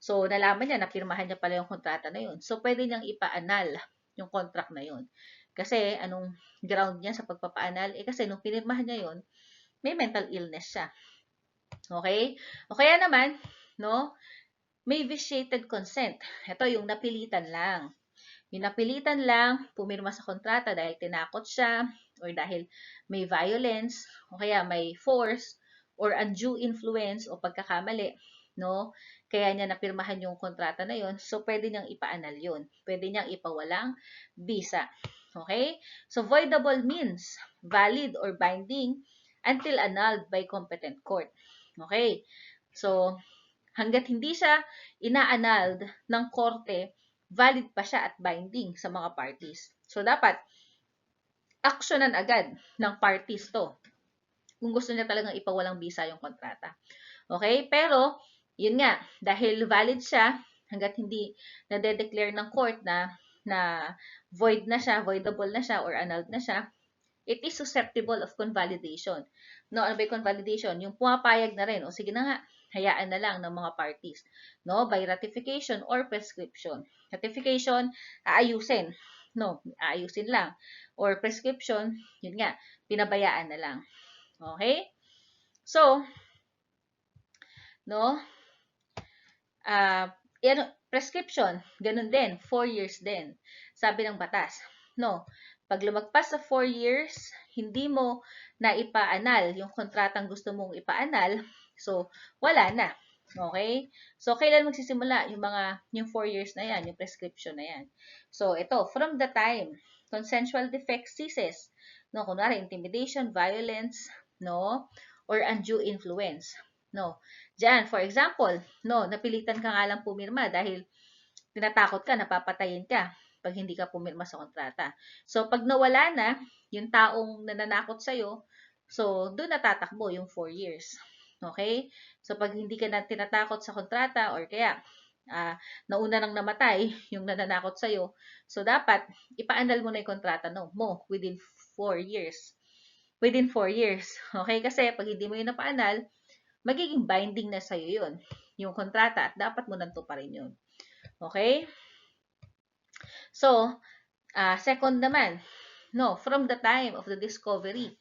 So, nalaman niya, napirmahan niya pala yung kontrata na yun. So, pwede niyang ipa-annul yung contract na yun. Kasi, anong ground niya sa pagpapa-annul? Kasi, nung pinirmahan niya yun, may mental illness siya. Okay? O kaya naman, no, may vitiated consent. Ito, yung napilitan lang. Yung napilitan lang, pumirma sa kontrata dahil tinakot siya, or dahil may violence, o kaya may force, or undue influence, o pagkakamali, no? Kaya niya napirmahan yung kontrata na yun, so pwede niyang ipa-annul yun. Pwede niyang ipawalang bisa. Okay? So, voidable means valid or binding until annulled by competent court. Okay? So, hanggat hindi siya ina-annulled ng korte, valid pa siya at binding sa mga parties. So, dapat aksyonan agad ng parties to kung gusto niya talagang ipawalang bisa yung kontrata. Okay? Pero, yun nga, dahil valid siya, hanggat hindi nade-declare ng court na void na siya, voidable na siya, or annulled na siya, it is susceptible of convalidation. No, ano ba yung convalidation? Yung pumapayag na rin, o sige na nga, hayaan na lang ng mga parties, no, by ratification or prescription. Ratification, aayusin, no, aayusin lang. Or prescription, yun nga, pinabayaan na lang. Okay? So, no, prescription, ganun din, 4 years din, sabi ng batas. No, pag lumagpas sa 4 years, hindi mo na ipa-annul yung kontratang gusto mong ipa-annul, so wala na. Okay? So, kailan magsisimula yung 4 years na yan, yung prescription na yan? So, ito, from the time consensual defect ceases, no, kunwari, intimidation, violence, no, or undue influence. No. Diyan, for example, no, napilitan ka nga lang pumirma dahil tinatakot ka, napapatayin ka pag hindi ka pumirma sa kontrata. So, pag nawala na yung taong nananakot sa'yo, So, doon natatakbo yung 4 years. Okay? So, pag hindi ka na tinatakot sa kontrata or kaya nauna nang namatay yung nananakot sa'yo, so dapat ipaanal mo na yung kontrata mo within 4 years. Within 4 years. Okay? Kasi pag hindi mo yun napaanal, magiging binding na sa'yo yun, yung kontrata, at dapat mo nang tuparin yun. Okay? So, second naman, from the time of the discovery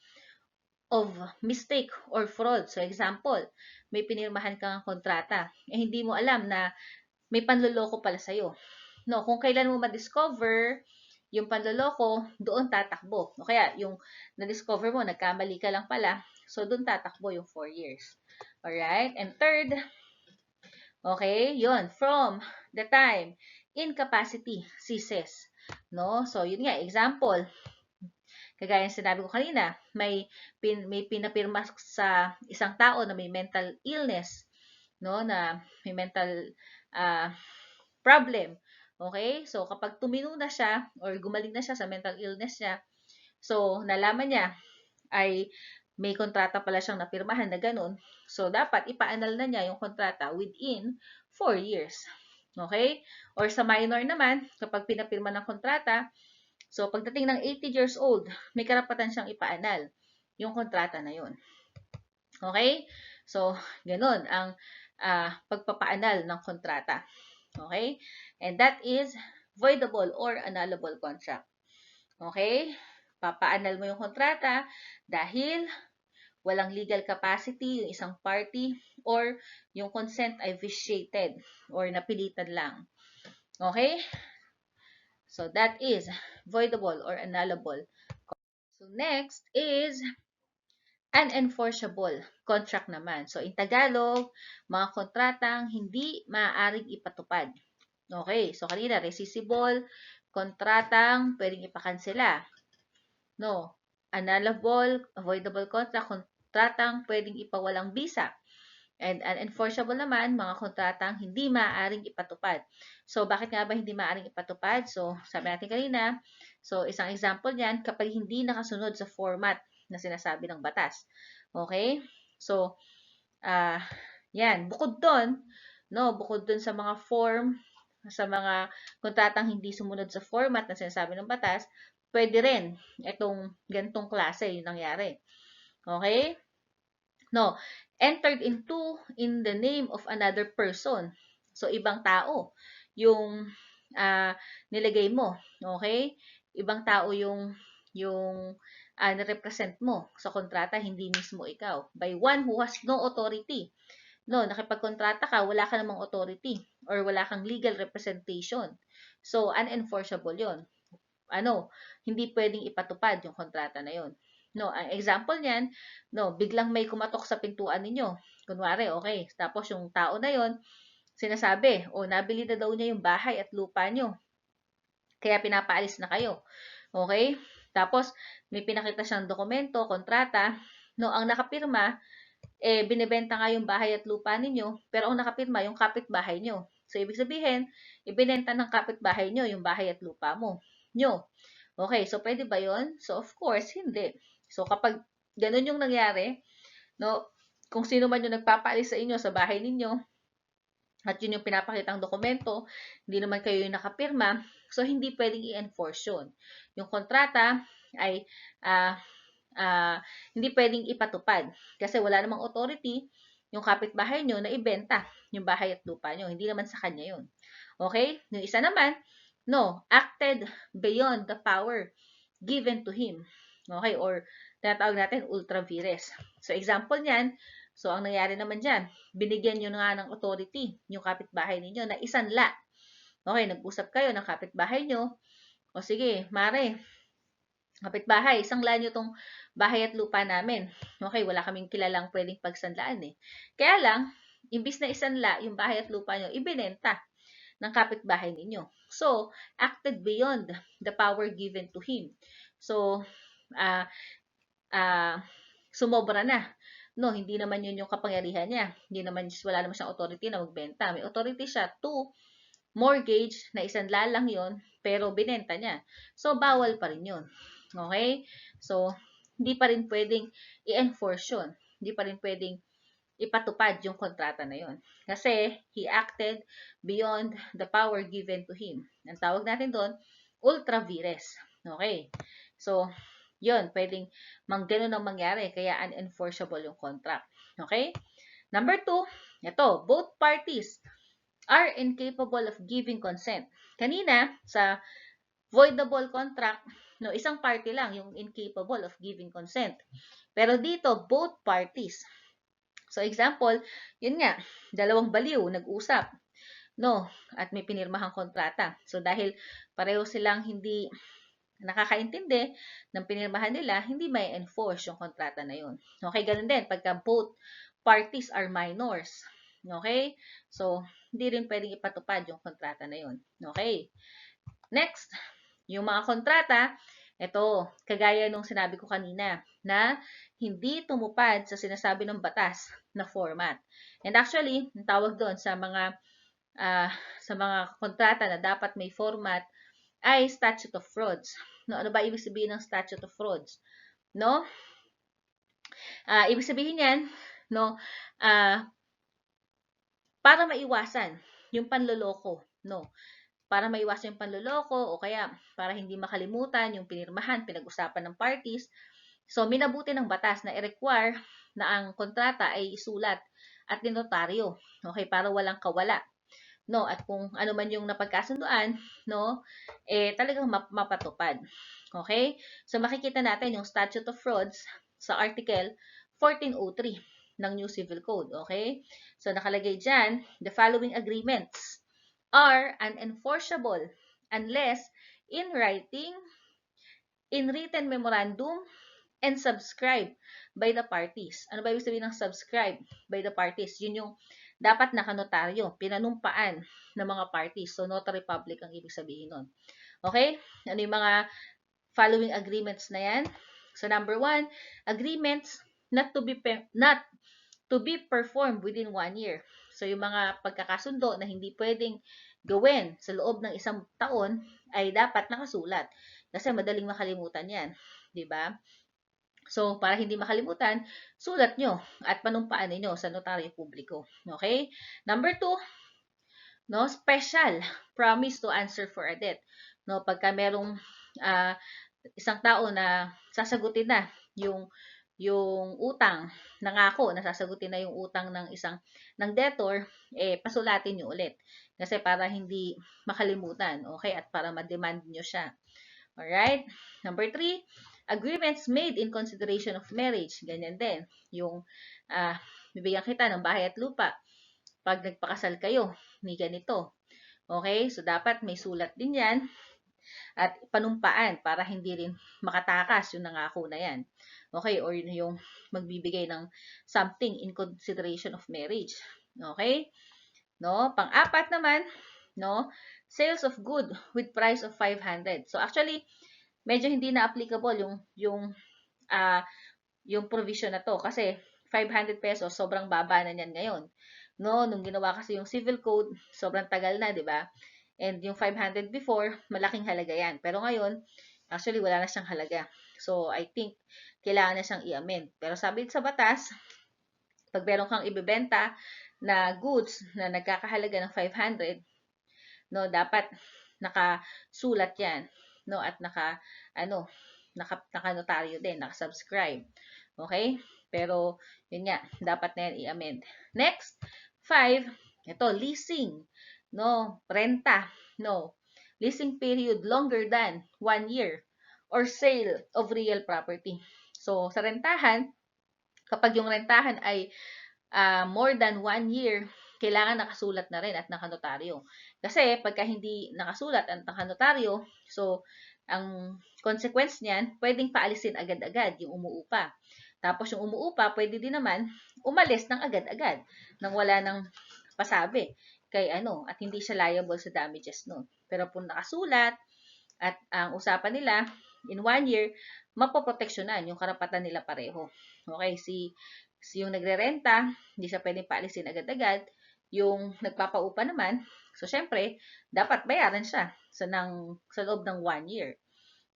of mistake or fraud. So, example, may pinirmahan kang kontrata, hindi mo alam na may panloloko pala sa'yo. Kung kailan mo ma-discover yung panloloko, doon tatakbo. O kaya, yung na-discover mo, nagkamali ka lang pala, so doon tatakbo yung 4 years. Alright? And third, okay, yun, from the time incapacity ceases. So, yun nga, example, kagaya ng sinabi ko kanina, may pinapirma sa isang tao na may mental illness, na may mental problem. Okay? So, kapag tumino na siya or gumaling na siya sa mental illness niya, so, nalaman niya ay may kontrata pala siyang napirmahan na ganun. So, dapat ipaanal na niya yung kontrata within 4 years. Okay? Or sa minor naman, kapag pinapirma ng kontrata, so pagdating ng 80 years old, may karapatan siyang ipaanal yung kontrata na yun. Okay? So, ganun ang pagpapaanal ng kontrata. Okay? And that is voidable or annulable contract. Okay? Papaanal mo yung kontrata dahil walang legal capacity yung isang party or yung consent ay vitiated or napilitan lang. Okay? So, that is voidable or annulable. So, next is unenforceable contract naman. So, in Tagalog, mga kontratang hindi maaaring ipatupad. Okay, so kanina, rescissible, kontratang pwedeng ipakansela. Annulable, avoidable contract, kontratang pwedeng ipawalang bisa. And unenforceable naman, mga kontratang hindi maaaring ipatupad. So, bakit nga ba hindi maaaring ipatupad? So, sabi natin kanina, so isang example niyan, kapag hindi nakasunod sa format na sinasabi ng batas. Okay? So, yan. Bukod doon, bukod doon sa mga form, sa mga kontratang hindi sumunod sa format na sinasabi ng batas, pwede rin itong gantong klase yung nangyari. Okay? Entered into in the name of another person. So, ibang tao yung nilagay mo. Okay? Ibang tao yung na-represent mo sa kontrata, hindi mismo ikaw. By one who has no authority. Nakipagkontrata ka, wala ka namang authority or wala kang legal representation. So, unenforceable yon. Hindi pwedeng ipatupad yung kontrata na yon. Ang example niyan, biglang may kumatok sa pintuan ninyo. Kunwari, okay, tapos yung tao na yon sinasabi, nabili na daw niya yung bahay at lupa nyo. Kaya pinapaalis na kayo. Okay? Tapos, may pinakita siyang dokumento, kontrata, ang nakapirma, binibenta nga yung bahay at lupa ninyo, pero ang nakapirma, yung kapitbahay nyo. So, ibig sabihin, ibinenta ng kapitbahay nyo yung bahay at lupa nyo. Okay, so pwede ba yun? So, of course, hindi. So, kapag ganun yung nangyari, kung sino man yung nagpapaalis sa inyo sa bahay ninyo, at yun yung pinapakitang dokumento, hindi naman kayo yung nakapirma, so hindi pwedeng i-enforce yun. Yung kontrata ay hindi pwedeng ipatupad kasi wala namang authority yung kapitbahay nyo na ibenta yung bahay at lupa nyo. Hindi naman sa kanya yun. Okay? Yung isa naman, acted beyond the power given to him. Okay? Or tinatawag natin ultra vires. So, example niyan, so ang nangyari naman dyan, binigyan nyo nga ng authority yung kapitbahay ninyo na isanla. Okay, nag-usap kayo ng kapitbahay nyo. O sige, mare, kapitbahay, isangla nyo tong bahay at lupa namin. Okay, wala kaming kilalang pwedeng pagsanlaan eh. Kaya lang, imbis na isanla yung bahay at lupa nyo, ibinenta ng kapitbahay ninyo. So, acted beyond the power given to him. So, sumobra na. Hindi naman yun yung kapangyarihan niya. Wala naman siyang authority na magbenta. May authority siya to mortgage na isanla lang yun, pero binenta niya. So, bawal pa rin yun. Okay? So, hindi pa rin pwedeng i-enforce yun. Hindi pa rin pwedeng ipatupad yung kontrata na yun. Kasi he acted beyond the power given to him. Ang tawag natin doon, ultra vires. Okay. So, yun, pwedeng ganun ang mangyari, kaya unenforceable yung contract. Okay? Number 2, ito, both parties are incapable of giving consent. Kanina, sa voidable contract, no, isang party lang yung incapable of giving consent. Pero dito, both parties. So, example, yun nga, dalawang baliw, nag-usap, no, at may pinirmahang kontrata. So, dahil pareho silang hindi nakakaintindi ng pinirmahan nila, hindi may enforce yung kontrata na yun. Okay, ganun din, pagka both parties are minors. Okay? So, hindi rin pwedeng ipatupad yung kontrata na yun. Okay? Next, yung mga kontrata, ito, kagaya nung sinabi ko kanina, na hindi tumupad sa sinasabi ng batas na format. And actually, ang tawag doon sa mga kontrata na dapat may format ay statute of frauds. No, ano ba ibig sabihin ng statute of frauds? No? Ibig sabihin yan, no, para maiwasan yung panloloko, no? Para maiwasan yung panloloko o kaya para hindi makalimutan yung pinirmahan, pinag-usapan ng parties. So, minabuti ng batas na i-require na ang kontrata ay isulat at dinotaryo. Okay, para walang kawala. No, at kung ano man yung napagkasunduan, no, talagang mapatupad. Okay? So, makikita natin yung Statute of Frauds sa Article 1403 ng New Civil Code. Okay? So, nakalagay dyan, the following agreements are unenforceable unless in writing, in written memorandum, and subscribed by the parties. Ano ba ibig sabihin ng subscribe by the parties? Yun yung dapat nakanotaryo, pinanumpaan ng mga parties. So, notary public ang ibig sabihin nun. Okay? Ano yung mga following agreements na yan? So, number 1, agreements not to be performed within 1 year. So, yung mga pagkakasundo na hindi pwedeng gawin sa loob ng isang taon ay dapat nakasulat. Kasi madaling makalimutan yan. Diba? So, para hindi makalimutan, sulat nyo at panumpaan ninyo sa notaryo publiko. Okay? Number 2, no, special promise to answer for a debt. No, pagka merong isang tao na sasagutin na yung utang, nangako na sasagutin na yung utang ng debtor, pasulatin nyo ulit. Kasi para hindi makalimutan, okay? At para ma-demand nyo siya. Alright? Number 3, agreements made in consideration of marriage. Ganyan din. Yung bibigyan kita ng bahay at lupa. Pag nagpakasal kayo, may ganito. Okay? So, dapat may sulat din yan at panumpaan para hindi rin makatakas yung nangako na yan. Okay? Or yung magbibigay ng something in consideration of marriage. Okay? No? Pang-apat naman, no? Sales of good with price of 500. So, actually, medyo hindi na applicable yung provision na to kasi 500 pesos sobrang baba na niyan ngayon. No, nung ginawa kasi yung civil code, sobrang tagal na, 'di ba? And yung 500 before, malaking halaga 'yan. Pero ngayon, actually wala na siyang halaga. So, I think kailangan na siyang i-amend. Pero sabi sa batas, pag meron kang ibebenta na goods na nagkakahalaga ng 500, no, dapat nakasulat 'yan, no, at naka-notaryo din, naka-subscribe. Okay? Pero yun nga, dapat na yan i-amend. Next, 5, ito leasing, no, renta, no. Leasing period longer than 1 year or sale of real property. So, sa rentahan, kapag yung rentahan ay more than 1 year, kailangan nakasulat na rin at nakanotaryo. Kasi pagka hindi nakasulat at nakanotaryo, so ang consequence niyan, pwedeng paalisin agad-agad yung umuupa. Tapos yung umuupa, pwede din naman umalis ng agad-agad nang wala nang pasabi kay at hindi siya liable sa damages noon. Pero kung nakasulat at ang usapan nila in 1 year, mapoproteksyonan yung karapatan nila pareho. Okay, yung nagre-renta, hindi siya pwedeng paalisin agad-agad. Yung nagpapaupa naman, so syempre, dapat bayaran siya sa loob ng 1 year.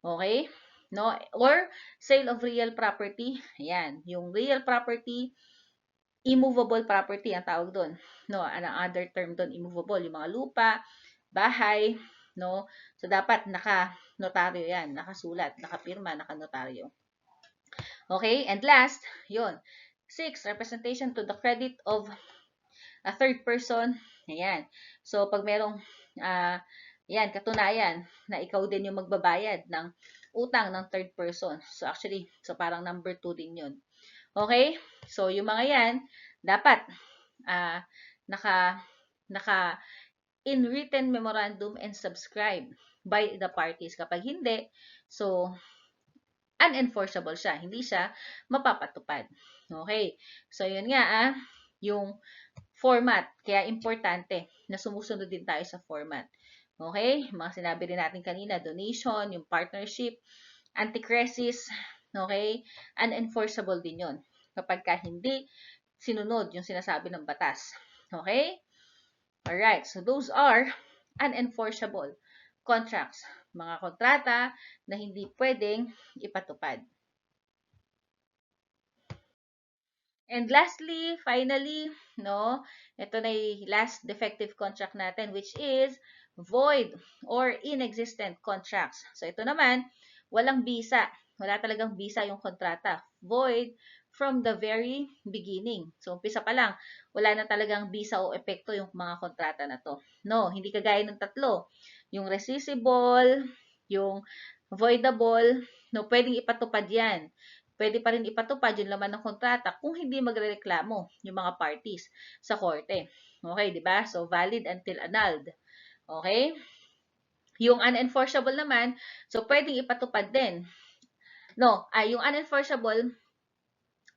Okay? no? Or sale of real property. Ayan, yung real property, immovable property ang tawag doon. No, anong other term doon, immovable, yung mga lupa, bahay, no? So dapat naka-notaryo 'yan, nakasulat, nakapirma, naka-notaryo. Okay? And last, 'yun. 6, representation to the credit of a third person. Ayan. So pag merong yan, katunayan na ikaw din yung magbabayad ng utang ng third person. So actually, so parang number 2 din 'yun. Okay? So yung mga 'yan dapat uh, naka naka in written memorandum and subscribed by the parties. Kapag hindi, so unenforceable siya. Hindi siya mapapatupad. Okay. So, yun nga, yung format. Kaya importante na sumusunod din tayo sa format. Okay? Mga sinabi rin natin kanina, donation, yung partnership, anti-crisis, okay? Unenforceable din yun. Kapag ka hindi sinunod yung sinasabi ng batas. Okay? Alright, so those are unenforceable contracts. Mga kontrata na hindi pwedeng ipatupad. And lastly, finally, no, ito na yung last defective contract natin, which is void or inexistent contracts. So ito naman, walang bisa. Wala talagang bisa yung kontrata. Void from the very beginning. So umpisa pa lang, wala na talagang bisa o epekto yung mga kontrata na to. No, hindi kagaya ng tatlo. Yung rescissible, yung voidable, no, pwedeng ipatupad yan. Pwede pa rin ipatupad yung laman ng kontrata kung hindi magrereklamo yung mga parties sa korte. Okay, di ba? So, valid until annulled. Okay? Yung unenforceable naman, so pwedeng ipatupad din. No, yung unenforceable,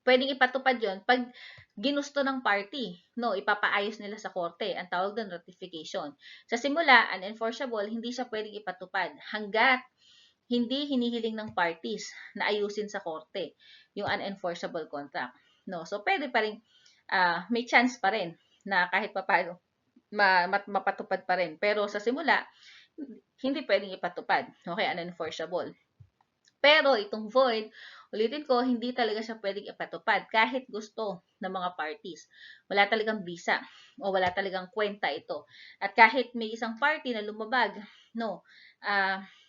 pwedeng ipatupad yon pag ginusto ng party. No, ipapaayos nila sa korte. Ang tawag doon, ratification. Sa simula, unenforceable, hindi siya pwedeng ipatupad hanggat hindi hinihiling ng parties na ayusin sa korte yung unenforceable contract. No, so pwede pa rin may chance pa rin na kahit papaano mapatupad pa rin. Pero sa simula, hindi pwedeng ipatupad. Okay, unenforceable. Pero itong void, ulitin ko, hindi talaga siya pwedeng ipatupad kahit gusto ng mga parties. Wala talagang bisa o wala talagang kwenta ito. At kahit may isang party na lumabag, no,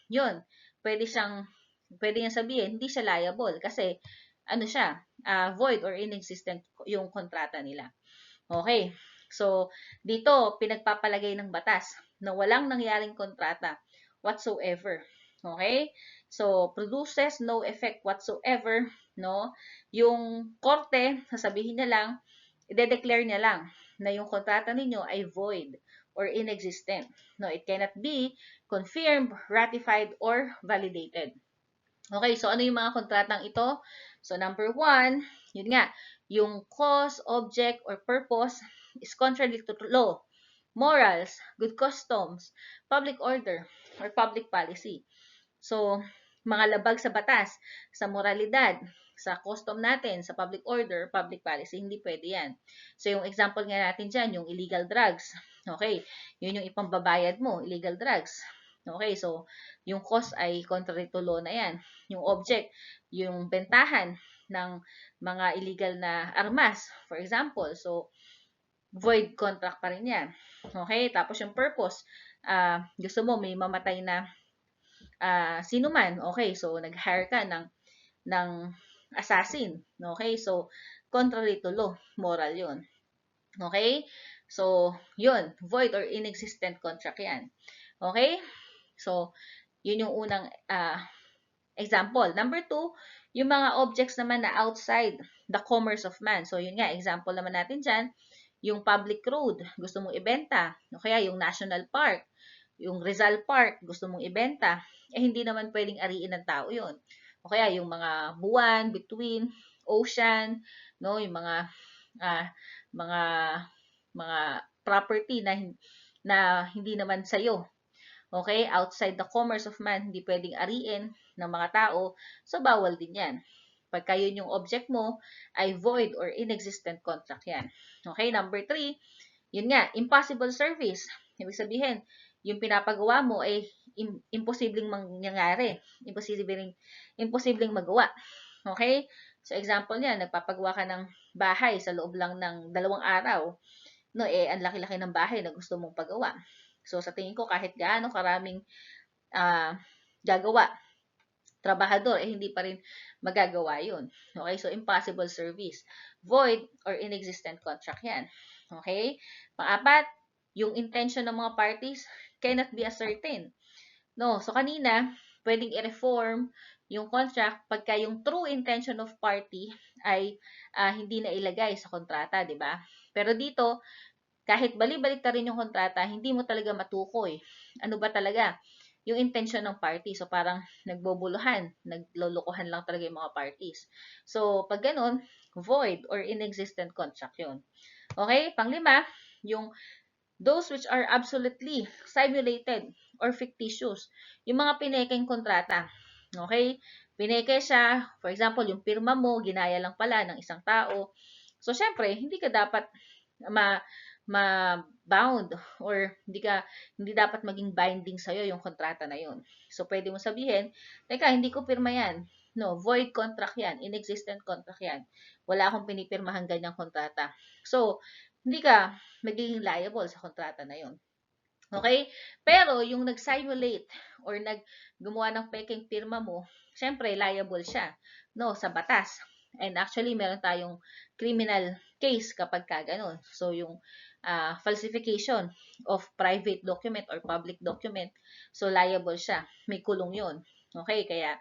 yun, pwede niyang sabihin, hindi siya liable kasi, ano siya, void or inexistent yung kontrata nila. Okay. So, dito, pinagpapalagay ng batas na walang nangyaring kontrata whatsoever. Okay? So, produces no effect whatsoever, no? Yung korte, sasabihin niya lang, i-declare niya lang na yung kontrata ninyo ay void or inexistent. No, it cannot be confirmed, ratified, or validated. Okay, so ano yung mga kontratang ito? So, number 1, yun nga, yung cause, object, or purpose is contrary to law, morals, good customs, public order, or public policy. So, mga labag sa batas, sa moralidad, sa custom natin, sa public order, public policy, hindi pwede yan. So, yung example nga natin dyan, yung illegal drugs. Okay, yun yung ipambabayad mo, illegal drugs. Okay, so, yung cause ay contrary to law na yan. Yung object, yung bentahan ng mga illegal na armas, for example. So, void contract pa rin yan. Okay, tapos yung purpose, gusto mo may mamatay na sino man. Okay, so nag-hire ka ng assassin. Okay, so contrary to law, moral yun. Okay, so yun, void or inexistent contract yan. Okay, so yun yung unang example. Number 2, yung mga objects naman na outside the commerce of man. So yun nga, example naman natin dyan, yung public road, gusto mong ibenta. O kaya yung national park, yung Rizal Park, gusto mong ibenta, hindi naman pwedeng ariin ng tao yun. O kaya yung mga buwan, between, ocean, no, yung mga mga mga property na hindi naman sa'yo. Okay? Outside the commerce of man, hindi pwedeng ariin ng mga tao, so bawal din yan. Pagka yun yung object mo, ay void or inexistent contract yan. Okay? Number 3, yun nga, impossible service. Ibig sabihin, yung pinapagawa mo ay imposibleng mangyari, imposibleng magawa. Okay? So example niyan, nagpapagawa ka ng bahay sa loob lang ng 2 araw. No, ang laki-laki ng bahay na gusto mong pagawa. So sa tingin ko kahit gaano karaming gagawa, trabahador, hindi pa rin magagawa yun. Okay? So, impossible service. Void or inexistent contract yan. Okay? Pang-apat, yung intention ng mga parties cannot be ascertained. No? So, kanina, pwedeng i-reform yung contract pagka yung true intention of party ay hindi na ilagay sa kontrata, di ba? Pero dito, kahit bali-balik rin yung kontrata, hindi mo talaga matukoy. Ano ba talaga yung intention ng party? So, parang nagbobuluhan, naglolokohan lang talaga yung mga parties. So, pag ganun, void or inexistent contract yun. Okay? Panglima, yung those which are absolutely simulated or fictitious. Yung mga pinekeng kontrata. Okay? Pineke siya, for example, yung pirma mo, ginaya lang pala ng isang tao. So, syempre, hindi ka dapat ma-bound or hindi dapat maging binding sa iyo yung kontrata na yun. So pwede mo sabihin, teka, hindi ko pirma yan. No, void contract yan, inexistent contract yan. Wala akong pinipirmahan ganyang kontrata. So, hindi ka magiging liable sa kontrata na yun. Okay? Pero yung nag-simulate or gumawa ng peking pirma mo, syempre liable siya, no, sa batas. And actually, meron tayong criminal case kapag ka ganun. So, yung falsification of private document or public document, so liable siya. May kulong yun. Okay? Kaya,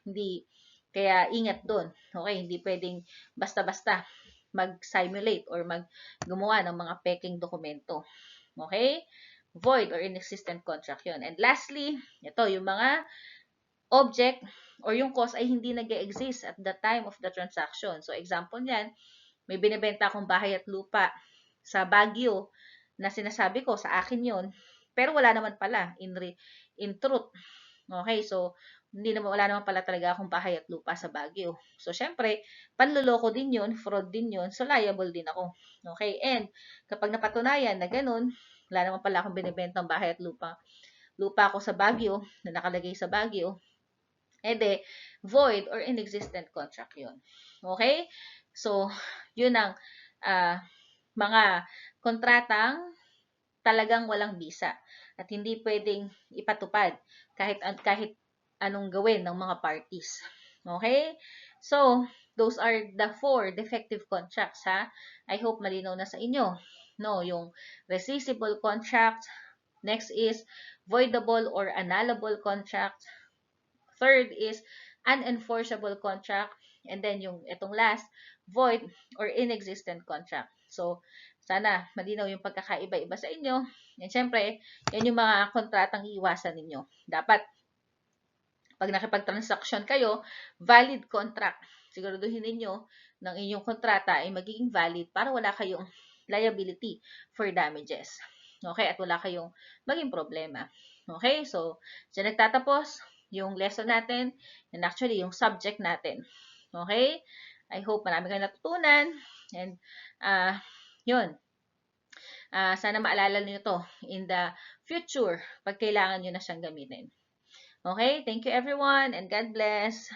hindi, kaya ingat doon. Okay? Hindi pwedeng basta-basta mag-simulate or gumawa ng mga peking dokumento. Okay? Void or inexistent contract yun. And lastly, ito, yung mga object or yung cost ay hindi nag-exist at the time of the transaction. So, example niyan, may binibenta akong bahay at lupa sa Baguio na sinasabi ko, sa akin yon, pero wala naman pala in truth. Okay, so wala naman pala talaga akong bahay at lupa sa Baguio. So, syempre, panloloko din yun, fraud din yun, so liable din ako. Okay, and kapag napatunayan na ganun, wala naman pala akong binibentang bahay at lupa ako sa Baguio, na nakalagay sa Baguio, void or inexistent contract yun. Okay? So, yun ang mga kontratang talagang walang bisa at hindi pwedeng ipatupad kahit anong gawin ng mga parties. Okay? So, those are the 4 defective contracts, ha? I hope malinaw na sa inyo. No, yung rescissible contract. Next is voidable or annulable contract. Third is unenforceable contract. And then yung itong last, void or inexistent contract. So, sana malinaw yung pagkakaiba-iba sa inyo. And syempre, yan yung mga kontratang iiwasan ninyo. Dapat, pag nakipag-transaction kayo, valid contract. Siguraduhin ninyo ng inyong kontrata ay magiging valid para wala kayong liability for damages. Okay? At wala kayong maging problema. Okay? So, dyan nagtatapos yung lesson natin and actually yung subject natin. Okay? I hope marami kayong natutunan and yun. Sana maalala niyo to in the future pag kailangan nyo na siyang gamitin. Okay? Thank you everyone and God bless.